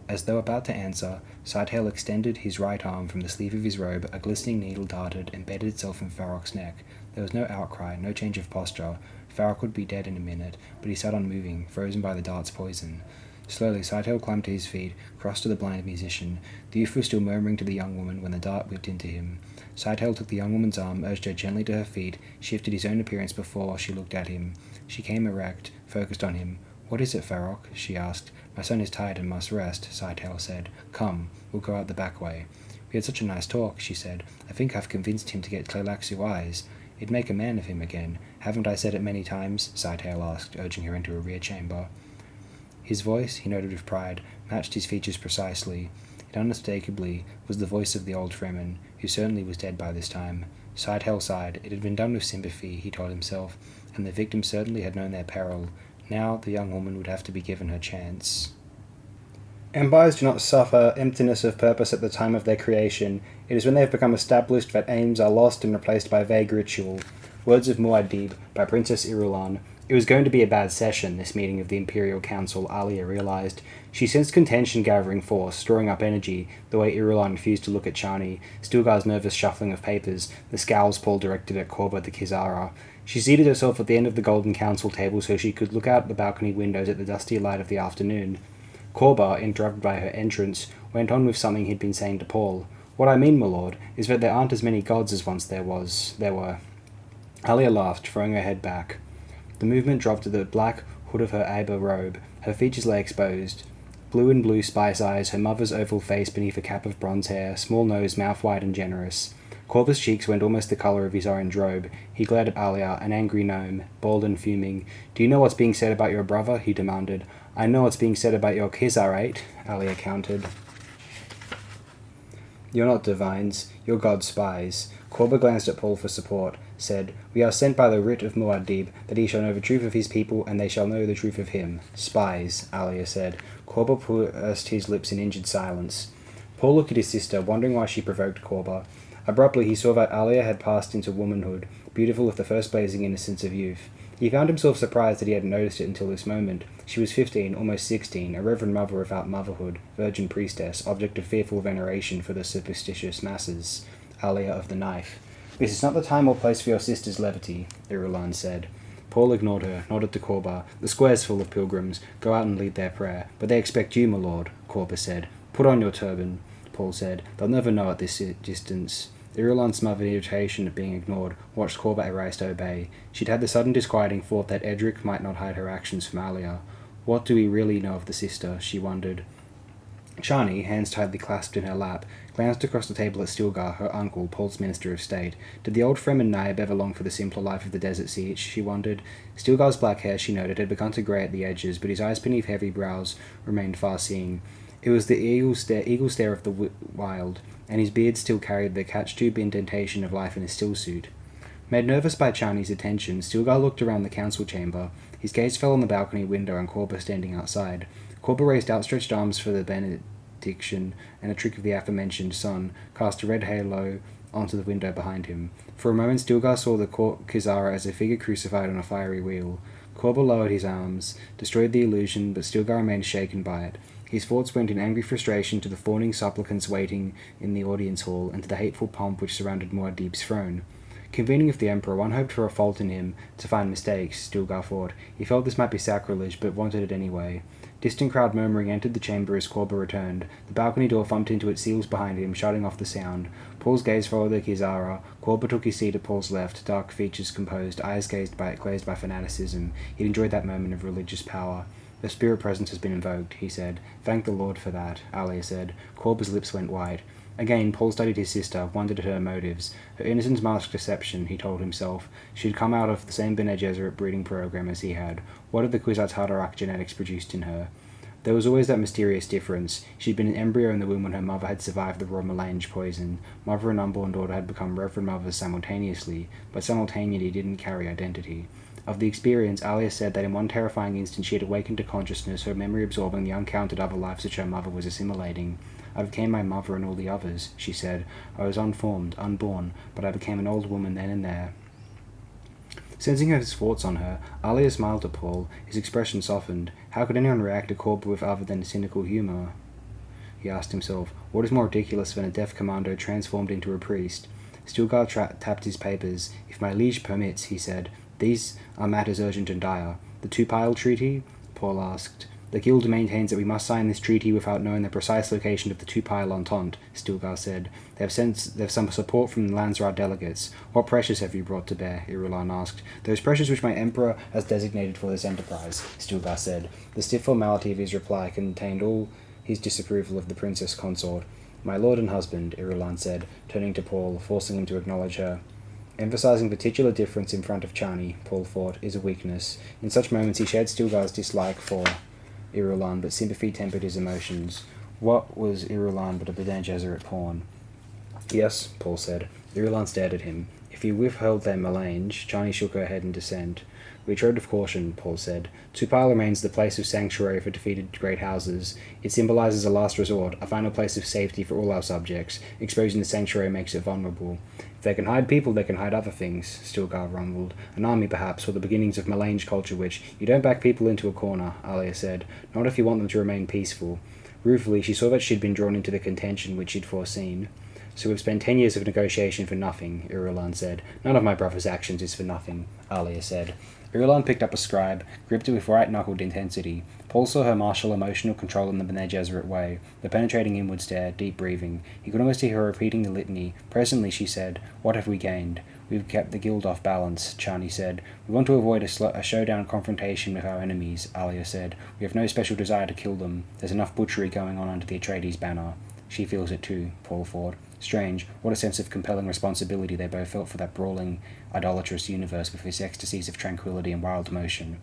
As though about to answer, Sightale extended his right arm from the sleeve of his robe. A glistening needle darted, embedded itself in Farok's neck. There was no outcry, no change of posture. Farok would be dead in a minute, but he sat unmoving, frozen by the dart's poison. Slowly, Sightale climbed to his feet, crossed to the blind musician. The youth was still murmuring to the young woman when the dart whipped into him. Sightale took the young woman's arm, urged her gently to her feet, shifted his own appearance before she looked at him. She came erect, focused on him. What is it, Farok? She asked. My son is tired and must rest, Sightale said. Come, we'll go out the back way. We had such a nice talk, she said. I think I've convinced him to get Tleilaxu eyes. It'd make a man of him again. Haven't I said it many times? Sightale asked, urging her into a rear chamber. His voice, he noted with pride, matched his features precisely. It unmistakably was the voice of the old Fremen, who certainly was dead by this time. Sightale sighed. It had been done with sympathy, he told himself, and the victim certainly had known their peril. Now the young woman would have to be given her chance. Empires do not suffer emptiness of purpose at the time of their creation. It is when they have become established that aims are lost and replaced by vague ritual. Words of Muad'Dib by Princess Irulan. It was going to be a bad session, this meeting of the Imperial Council, Alia realized. She sensed contention gathering force, storing up energy, the way Irulan refused to look at Chani, Stilgar's nervous shuffling of papers, the scowls Paul directed at Korba the Kizara. She seated herself at the end of the Golden Council table so she could look out the balcony windows at the dusty light of the afternoon. Korba, interrupted by her entrance, went on with something he'd been saying to Paul. What I mean, my lord, is that there aren't as many gods as once there were. Alia laughed, throwing her head back. The movement dropped to the black hood of her Aba robe. Her features lay exposed. Blue and blue spice eyes, her mother's oval face beneath a cap of bronze hair, small nose, mouth wide and generous. Korba's cheeks went almost the colour of his orange robe. He glared at Alia, an angry gnome, bald and fuming. Do you know what's being said about your brother? He demanded. I know what's being said about your Kizarate, Alia countered. You're not divines, you're God's spies. Korba glanced at Paul for support, said, We are sent by the writ of Muad'Dib, that he shall know the truth of his people, and they shall know the truth of him. Spies, Alia said. Korba pursed his lips in injured silence. Paul looked at his sister, wondering why she provoked Korba. Abruptly he saw that Alia had passed into womanhood, beautiful with the first blazing innocence of youth. He found himself surprised that he hadn't noticed it until this moment. She was 15, almost 16, a reverend mother without motherhood, virgin priestess, object of fearful veneration for the superstitious masses. Alia of the Knife. This is not the time or place for your sister's levity, Irulan said. Paul ignored her, nodded to Korba. The square's full of pilgrims. Go out and lead their prayer. But they expect you, my lord, Korba said. Put on your turban, Paul said. They'll never know at this distance. Irulan, smothered irritation at being ignored, watched Corba erased obey. She'd had the sudden disquieting thought that Edric might not hide her actions from Alia. What do we really know of the sister? She wondered. Chani, hands tightly clasped in her lap, glanced across the table at Stilgar, her uncle, Paul's Minister of State. Did the old Fremen Naib ever long for the simpler life of the desert siege? She wondered. Stilgar's black hair, she noted, had begun to grey at the edges, but his eyes beneath heavy brows remained far-seeing. It was the eagle stare of the wild, and his beard still carried the catch-tube indentation of life in a still-suit. Made nervous by Chani's attention, Stilgar looked around the council chamber. His gaze fell on the balcony window and Corba standing outside. Corba raised outstretched arms for the benediction, and a trick of the aforementioned sun cast a red halo onto the window behind him. For a moment Stilgar saw the Kizara as a figure crucified on a fiery wheel. Corba lowered his arms, destroyed the illusion, but Stilgar remained shaken by it. His thoughts went in angry frustration to the fawning supplicants waiting in the audience hall, and to the hateful pomp which surrounded Muad'Dib's throne. Convening with the Emperor, one hoped for a fault in him, to find mistakes, Stilgar thought. He felt this might be sacrilege, but wanted it anyway. Distant crowd murmuring entered the chamber as Corba returned. The balcony door thumped into its seals behind him, shutting off the sound. Paul's gaze followed the Kizara. Corba took his seat at Paul's left, dark features composed, eyes glazed by fanaticism. He'd enjoyed that moment of religious power. The spirit presence has been invoked, he said. Thank the Lord for that, Alia said. Corba's lips went white. Again, Paul studied his sister, wondered at her motives. Her innocence masked deception, he told himself. She had come out of the same Bene Gesserit breeding program as he had. What had the Kwisatz Haderach genetics produced in her? There was always that mysterious difference. She'd been an embryo in the womb when her mother had survived the raw melange poison. Mother and unborn daughter had become reverend mothers simultaneously, but simultaneity didn't carry identity. Of the experience, Alia said that in one terrifying instant she had awakened to consciousness, her memory absorbing the uncounted other lives which her mother was assimilating. I became my mother and all the others, she said. I was unformed, unborn, but I became an old woman then and there. Sensing his thoughts on her, Alia smiled at Paul. His expression softened. How could anyone react to Corba with other than cynical humour? He asked himself, what is more ridiculous than a deaf commando transformed into a priest? Stilgar tapped his papers. If my liege permits, he said. These are matters urgent and dire. The Two-Pile Treaty? Paul asked. The Guild maintains that we must sign this treaty without knowing the precise location of the Two-Pile Entente, Stilgar said. They have some support from the Landsraad delegates. What pressures have you brought to bear? Irulan asked. Those pressures which my Emperor has designated for this enterprise, Stilgar said. The stiff formality of his reply contained all his disapproval of the princess consort. My lord and husband, Irulan said, turning to Paul, forcing him to acknowledge her. Emphasizing the titular difference in front of Chani, Paul thought, is a weakness. In such moments he shared Stilgar's dislike for Irulan, but sympathy tempered his emotions. What was Irulan but a Bene Gesserit pawn? Yes, Paul said. Irulan stared at him. If you withheld their melange, Chani shook her head in dissent. We tread with caution, Paul said. Two-Pile remains the place of sanctuary for defeated great houses. It symbolizes a last resort, a final place of safety for all our subjects. Exposing the sanctuary makes it vulnerable. If they can hide people, they can hide other things, Stilgar rumbled. An army, perhaps, or the beginnings of melange culture which... You don't back people into a corner, Alia said. Not if you want them to remain peaceful. Ruefully, she saw that she'd been drawn into the contention which she'd foreseen. So we've spent 10 years of negotiation for nothing, Irulan said. None of my brother's actions is for nothing, Alia said. Irulan picked up a scribe, gripped it with right-knuckled intensity. Paul saw her martial emotional control in the Bene Gesserit way, the penetrating inward stare, deep breathing. He could almost hear her repeating the litany. Presently she said, What have we gained? We've kept the guild off balance, Chani said. We want to avoid a showdown confrontation with our enemies, Alia said. We have no special desire to kill them. There's enough butchery going on under the Atreides banner. She feels it too, Paul thought. Strange, what a sense of compelling responsibility they both felt for that brawling, idolatrous universe with its ecstasies of tranquility and wild motion.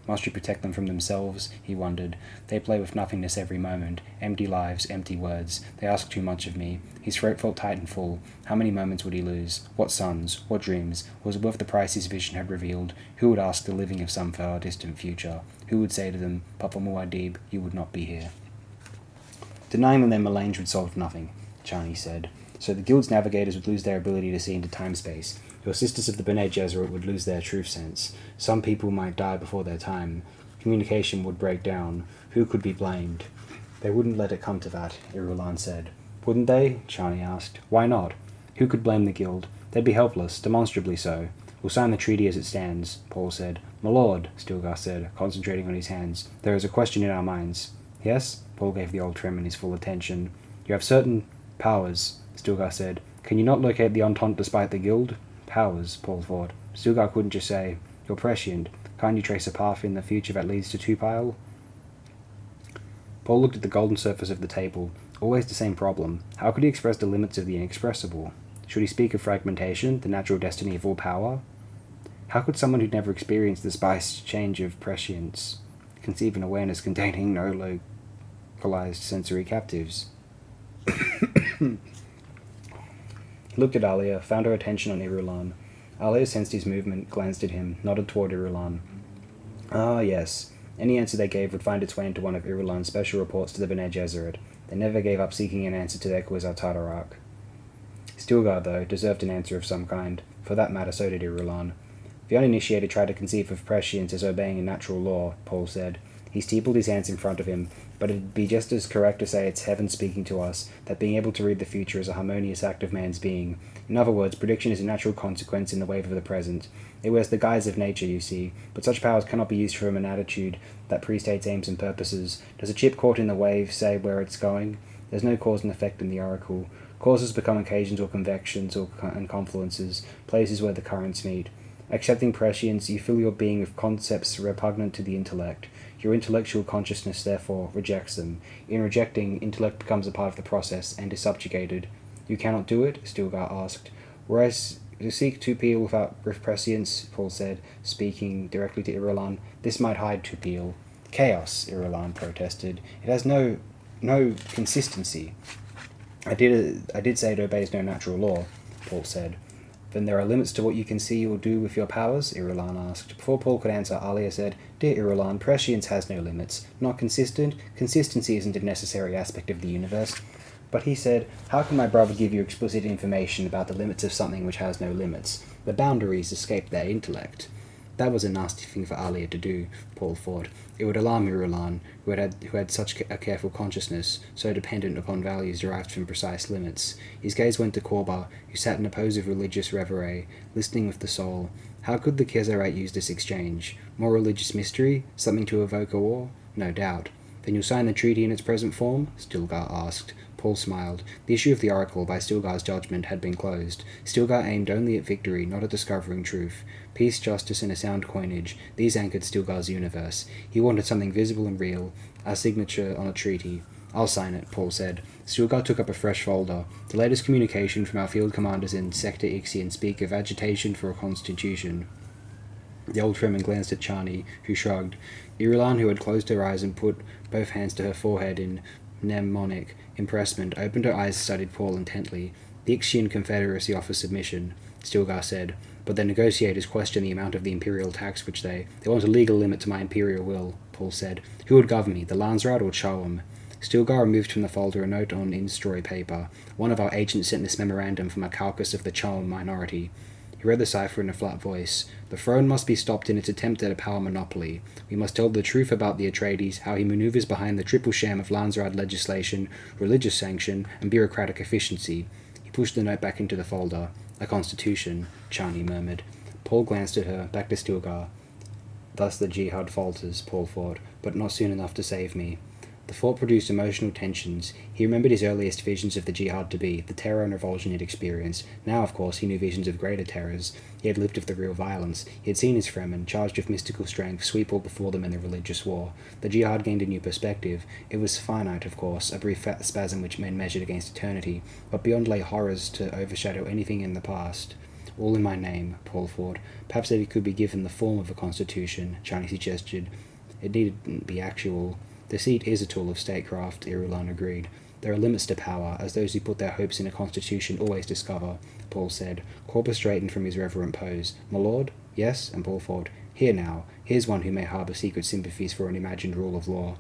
Must we protect them from themselves? He wondered. They play with nothingness every moment. Empty lives, empty words. They ask too much of me. His throat felt tight and full. How many moments would he lose? What sons? What dreams? Was it worth the price his vision had revealed? Who would ask the living of some far distant future? Who would say to them, Papa Muad'Dib, you would not be here? Denying them their melange would solve nothing, Chani said. So the guild's navigators would lose their ability to see into time-space. Your sisters of the Bene Gesserit would lose their truth sense. Some people might die before their time. Communication would break down. Who could be blamed? They wouldn't let it come to that, Irulan said. Wouldn't they? Chani asked. Why not? Who could blame the guild? They'd be helpless, demonstrably so. We'll sign the treaty as it stands, Paul said. My lord, Stilgar said, concentrating on his hands. There is a question in our minds. Yes? Paul gave the old Tremin his full attention. You have certain powers, Stilgar said. Can you not locate the Entente despite the Guild? Powers, Paul thought. Stilgar couldn't just say, You're prescient. Can't you trace a path in the future that leads to Two-Pile? Paul looked at the golden surface of the table. Always the same problem. How could he express the limits of the inexpressible? Should he speak of fragmentation, the natural destiny of all power? How could someone who'd never experienced the spice change of prescience conceive an awareness containing no localized sensory captives? He looked at Alia, found her attention on Irulan. Alia sensed his movement, glanced at him, nodded toward Irulan. Ah, yes. Any answer they gave would find its way into one of Irulan's special reports to the Bene Gesserit. They never gave up seeking an answer to their quiz al Tadarak. Stilgar, though, deserved an answer of some kind. For that matter, so did Irulan. The uninitiated tried to conceive of prescience as obeying a natural law, Paul said. He steepled his hands in front of him, but it'd be just as correct to say it's heaven speaking to us, that being able to read the future is a harmonious act of man's being. In other words, prediction is a natural consequence in the wave of the present. It wears the guise of nature, you see, but such powers cannot be used from an attitude that prestates aims and purposes. Does a chip caught in the wave say where it's going? There's no cause and effect in the oracle. Causes become occasions or convections and confluences, places where the currents meet. Accepting prescience, you fill your being with concepts repugnant to the intellect. Your intellectual consciousness, therefore, rejects them. In rejecting, intellect becomes a part of the process and is subjugated. You cannot do it? Stilgar asked. Whereas to seek Two-Pile without prescience, Paul said, speaking directly to Irulan, this might hide Two-Pile. Chaos, Irulan protested. It has no consistency. I did say it obeys no natural law, Paul said. Then there are limits to what you can see or do with your powers? Irulan asked. Before Paul could answer, Alia said, Dear Irulan, prescience has no limits. Not consistent? Consistency isn't a necessary aspect of the universe. But he said, How can my brother give you explicit information about the limits of something which has no limits? The boundaries escape their intellect. That was a nasty thing for Alia to do, Paul thought. It would alarm Irulan, who had such a careful consciousness, so dependent upon values derived from precise limits. His gaze went to Korba, who sat in a pose of religious reverie, listening with the soul. How could the Kesserite use this exchange? More religious mystery? Something to evoke a war? No doubt. Then you'll sign the treaty in its present form? Stilgar asked. Paul smiled. The issue of the oracle, by Stilgar's judgment, had been closed. Stilgar aimed only at victory, not at discovering truth. Peace, justice, and a sound coinage, these anchored Stilgar's universe. He wanted something visible and real, a signature on a treaty. I'll sign it, Paul said. Stilgar took up a fresh folder. The latest communication from our field commanders in Sector Ixion speak of agitation for a constitution. The old Fremen glanced at Chani, who shrugged. Irulan, who had closed her eyes and put both hands to her forehead in mnemonic impressment, opened her eyes and studied Paul intently. The Ixian Confederacy offers submission, Stilgar said, but the negotiators question the amount of the imperial tax which they want a legal limit to my imperial will, Paul said. Who would govern me, the Landsraad or Choam? Stilgar removed from the folder a note on Instroy paper. One of our agents sent this memorandum from a caucus of the Choam minority. He read the cipher in a flat voice. The throne must be stopped in its attempt at a power monopoly. We must tell the truth about the Atreides, how he maneuvers behind the triple sham of Landsraad legislation, religious sanction, and bureaucratic efficiency. He pushed the note back into the folder. A constitution, Chani murmured. Paul glanced at her, back to Stilgar. Thus the jihad falters, Paul thought, but not soon enough to save me. The thought produced emotional tensions. He remembered his earliest visions of the jihad to be, the terror and revulsion he'd experienced. Now, of course, he knew visions of greater terrors. He had lived with the real violence. He had seen his Fremen, charged with mystical strength, sweep all before them in the religious war. The jihad gained a new perspective. It was finite, of course, a brief spasm which men measured against eternity, but beyond lay horrors to overshadow anything in the past. All in my name, Paul thought. Perhaps that it could be given the form of a constitution, Chani suggested. It needn't be actual. The seat is a tool of statecraft, Irulan agreed. There are limits to power, as those who put their hopes in a constitution always discover, Paul said. Corpus straightened from his reverent pose. My lord? Yes? And Paul thought, Here now, here's one who may harbour secret sympathies for an imagined rule of law.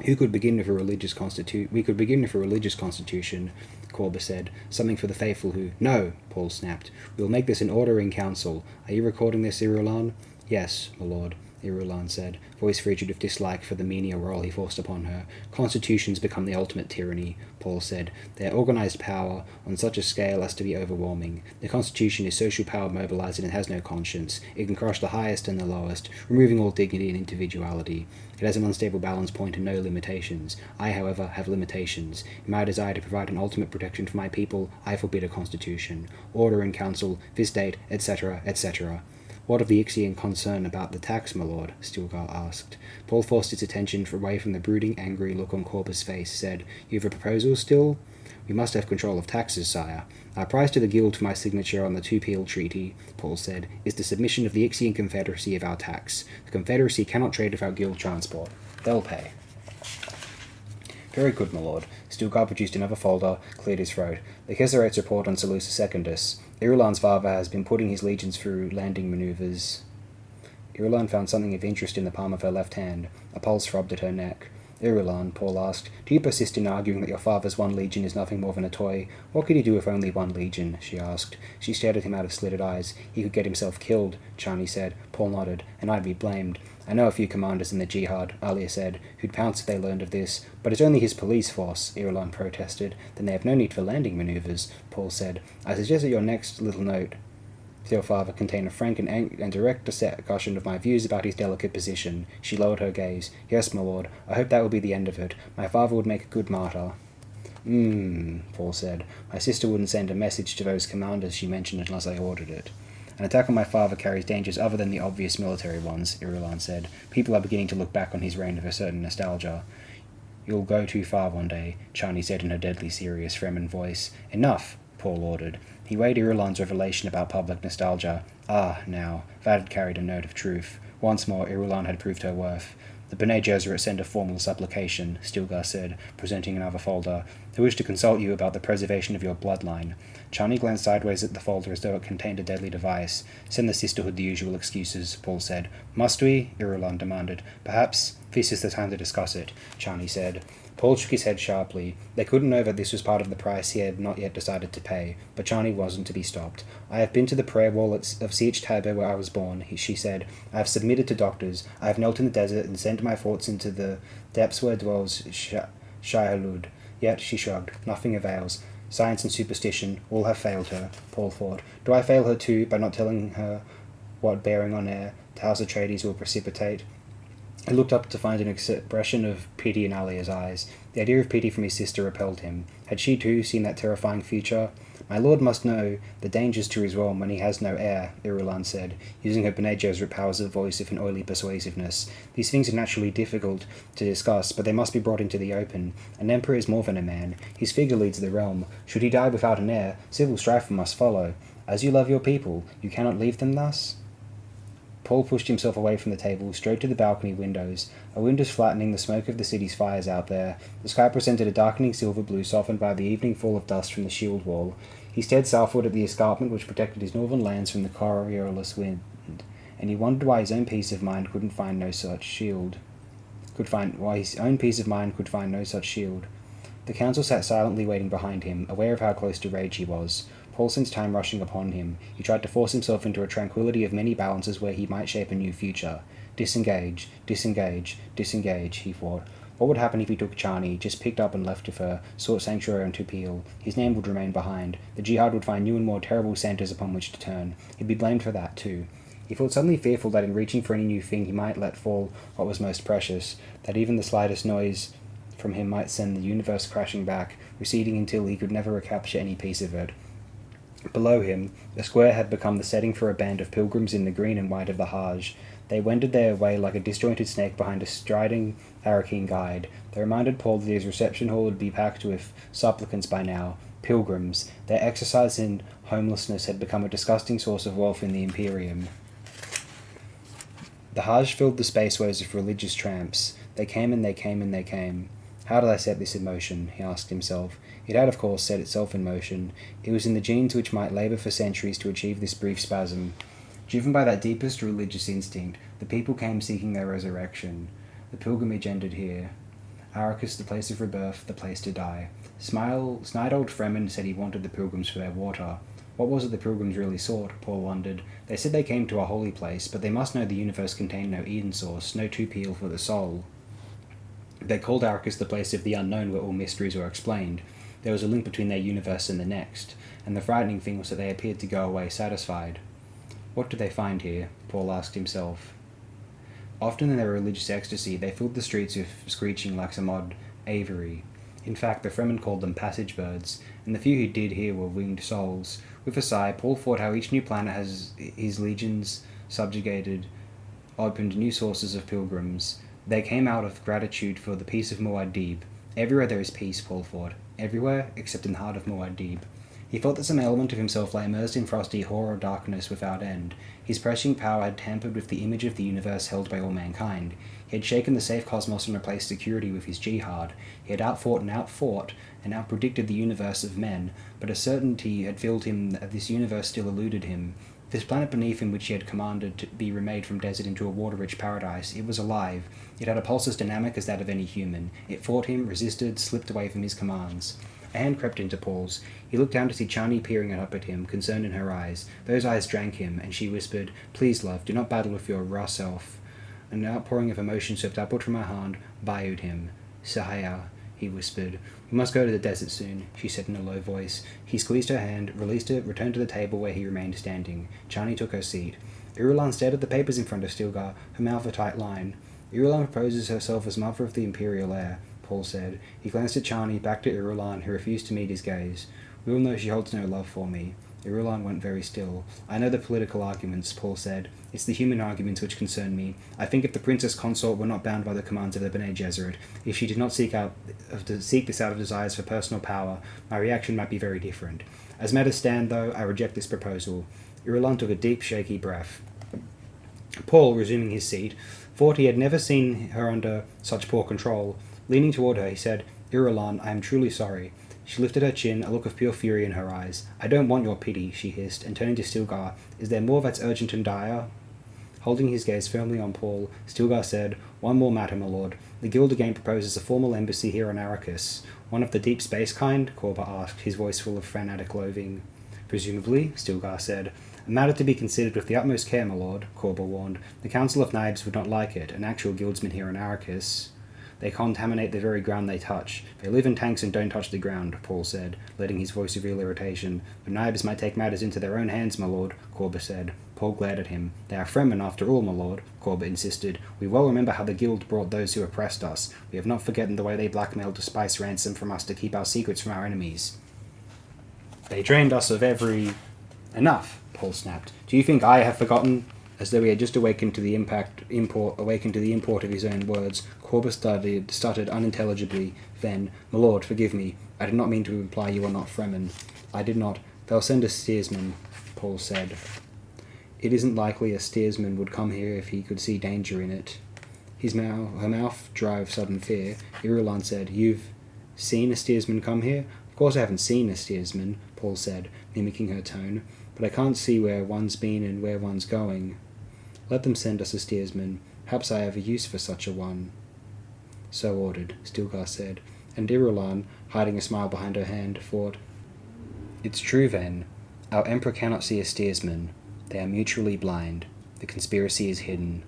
We could begin with a religious constitution, Corba said. Something for the faithful who... No, Paul snapped. We'll make this an order in council. Are you recording this, Irulan? Yes, my lord. Irulan said, voice frigid with dislike for the menial role he forced upon her. Constitutions become the ultimate tyranny, Paul said. They are organised power on such a scale as to be overwhelming. The Constitution is social power mobilised and it has no conscience. It can crush the highest and the lowest, removing all dignity and individuality. It has an unstable balance point and no limitations. I, however, have limitations. In my desire to provide an ultimate protection for my people, I forbid a constitution, order in council, vis date, etc., etc. What of the Ixian concern about the tax, my lord? Stilgar asked. Paul forced his attention away from the brooding, angry look on Corber's face, said, You have a proposal still? We must have control of taxes, sire. Our price to the Guild for my signature on the Two-Peel Treaty, Paul said, is the submission of the Ixian Confederacy of our tax. The Confederacy cannot trade with our Guild transport. They'll pay. Very good, my lord. Stilgar produced another folder, cleared his throat. The Keserate's report on Seleucus Secundus. Irulan's father has been putting his legions through landing manoeuvres. Irulan found something of interest in the palm of her left hand. A pulse throbbed at her neck. Irulan, Paul asked, do you persist in arguing that your father's one legion is nothing more than a toy? What could he do with only one legion? She asked. She stared at him out of slitted eyes. He could get himself killed, Chani said. Paul nodded. And I'd be blamed. I know a few commanders in the jihad, Alia said, who'd pounce if they learned of this. But it's only his police force, Irulan protested. Then they have no need for landing manoeuvres, Paul said. I suggest that your next little note to your father contain a frank and direct discussion of my views about his delicate position. She lowered her gaze. Yes, my lord. I hope that will be the end of it. My father would make a good martyr. Paul said. My sister wouldn't send a message to those commanders she mentioned unless I ordered it. An attack on my father carries dangers other than the obvious military ones, Irulan said. People are beginning to look back on his reign with a certain nostalgia. You'll go too far one day, Chani said in her deadly serious Fremen voice. Enough, Paul ordered. He weighed Irulan's revelation about public nostalgia. Now, that had carried a note of truth. Once more, Irulan had proved her worth. The Bene Gesserit send a formal supplication, Stilgar said, presenting another folder. They wish to consult you about the preservation of your bloodline. Chani glanced sideways at the folder as though it contained a deadly device. Send the sisterhood the usual excuses, Paul said. Must we? Irulan demanded. Perhaps this is the time to discuss it, Chani said. Paul shook his head sharply. They couldn't know that this was part of the price he had not yet decided to pay, but Chani wasn't to be stopped. I have been to the prayer wall of Siege Taber where I was born, she said. I have submitted to doctors. I have knelt in the desert and sent my thoughts into the depths where dwells Shai-Hulud. Yet, she shrugged, nothing avails. Science and superstition all have failed her, Paul thought. Do I fail her too by not telling her what bearing on House Atreides will precipitate? He looked up to find an expression of pity in Alia's eyes. The idea of pity from his sister repelled him. Had she too seen that terrifying future? My lord must know the dangers to his realm when he has no heir, Irulan said, using her Bene Gesserit powers of voice with an oily persuasiveness. These things are naturally difficult to discuss, but they must be brought into the open. An emperor is more than a man. His figure leads the realm. Should he die without an heir, civil strife must follow. As you love your people, you cannot leave them thus? Paul pushed himself away from the table, straight to the balcony windows. A wind was flattening the smoke of the city's fires out there. The sky presented a darkening silver blue softened by the evening fall of dust from the shield wall. He stared southward at the escarpment which protected his northern lands from the Coriolis wind, and he wondered why his own peace of mind could find no such shield. The council sat silently waiting behind him, aware of how close to rage he was. Paul sensed time rushing upon him. He tried to force himself into a tranquility of many balances where he might shape a new future. Disengage, disengage, disengage, he thought. What would happen if he took Chani, just picked up and left with her, sought sanctuary on Two-Peel? His name would remain behind. The jihad would find new and more terrible centres upon which to turn. He'd be blamed for that, too. He felt suddenly fearful that in reaching for any new thing he might let fall what was most precious, that even the slightest noise from him might send the universe crashing back, receding until he could never recapture any piece of it. Below him, the square had become the setting for a band of pilgrims in the green and white of the Hajj. They wended their way like a disjointed snake behind a striding Arakeen guide. They reminded Paul that his reception hall would be packed with supplicants by now, pilgrims. Their exercise in homelessness had become a disgusting source of wealth in the Imperium. The Hajj filled the spaceways with religious tramps. They came and they came and they came. How did I set this in motion? He asked himself. It had, of course, set itself in motion. It was in the genes which might labour for centuries to achieve this brief spasm. Driven by that deepest religious instinct, the people came seeking their resurrection. The pilgrimage ended here. Arrakis, the place of rebirth, the place to die. Snide old Fremen said he wanted the pilgrims for their water. What was it the pilgrims really sought? Paul wondered. They said they came to a holy place, but they must know the universe contained no Eden source, no true appeal for the soul. They called Arrakis the place of the unknown where all mysteries were explained. There was a link between their universe and the next, and the frightening thing was that they appeared to go away satisfied. What did they find here? Paul asked himself. Often in their religious ecstasy, they filled the streets with screeching like some odd aviary. In fact, the Fremen called them passage birds, and the few who did hear were winged souls. With a sigh, Paul thought how each new planet has his legions subjugated, opened new sources of pilgrims. They came out of gratitude for the peace of Muad'Dib. Everywhere there is peace, Paul thought. Everywhere, except in the heart of Muad'Dib. He felt that some element of himself lay immersed in frosty horror darkness without end. His prescient power had tampered with the image of the universe held by all mankind. He had shaken the safe cosmos and replaced security with his jihad. He had outfought and outpredicted the universe of men, but a certainty had filled him that this universe still eluded him. This planet beneath him, which he had commanded to be remade from desert into a water-rich paradise, it was alive. It had a pulse as dynamic as that of any human. It fought him, resisted, slipped away from his commands. A hand crept into Paul's. He looked down to see Chani peering up at him, concern in her eyes. Those eyes drank him, and she whispered, "Please, love, do not battle with your raw self." An outpouring of emotion swept upward from her hand, bayoued him. "Sahaya," he whispered. "We must go to the desert soon," she said in a low voice. He squeezed her hand, released it, returned to the table where he remained standing. Chani took her seat. Irulan stared at the papers in front of Stilgar, her mouth a tight line. "Irulan proposes herself as mother of the Imperial heir," Paul said. He glanced at Chani, back to Irulan, who refused to meet his gaze. "We all know she holds no love for me." Irulan went very still. "I know the political arguments," Paul said. "It's the human arguments which concern me. I think if the princess consort were not bound by the commands of the Bene Gesserit, if she did not seek this out of desires for personal power, my reaction might be very different. As matters stand, though, I reject this proposal." Irulan took a deep, shaky breath. Paul, resuming his seat, thought he had never seen her under such poor control. Leaning toward her, he said, "Irulan, I am truly sorry." She lifted her chin, a look of pure fury in her eyes. "I don't want your pity," she hissed, and turning to Stilgar, "Is there more that's urgent and dire?" Holding his gaze firmly on Paul, Stilgar said, "One more matter, my lord. The Guild again proposes a formal embassy here on Arrakis." "One of the deep space kind?" Korba asked, his voice full of fanatic loathing. "Presumably," Stilgar said. "A matter to be considered with the utmost care, my lord," Korba warned. "The Council of Naibs would not like it, an actual guildsman here on Arrakis." "They contaminate the very ground they touch. They live in tanks and don't touch the ground," Paul said, letting his voice reveal irritation. "The Naibs might take matters into their own hands, my lord," Korba said. Paul glared at him. "They are Fremen after all, my lord," Korba insisted. "We well remember how the Guild brought those who oppressed us. We have not forgotten the way they blackmailed to spice ransom from us to keep our secrets from our enemies. They drained us of every—" "Enough," Paul snapped. "Do you think I have forgotten?" As though he had just awakened to the import of his own words, Korba stuttered unintelligibly. Then, "My lord, forgive me. I did not mean to imply you are not Fremen. I did not—" "They'll send a steersman," Paul said. "It isn't likely a steersman would come here if he could see danger in it." Her mouth dry with sudden fear. Irulan said, "You've seen a steersman come here?" "Of course I haven't seen a steersman," Paul said, mimicking her tone. "But I can't see where one's been and where one's going." "Let them send us a steersman. Perhaps I have a use for such a one." "So ordered," Stilgar said, and Irulan, hiding a smile behind her hand, thought, "It's true then. Our Emperor cannot see a steersman. They are mutually blind. The conspiracy is hidden."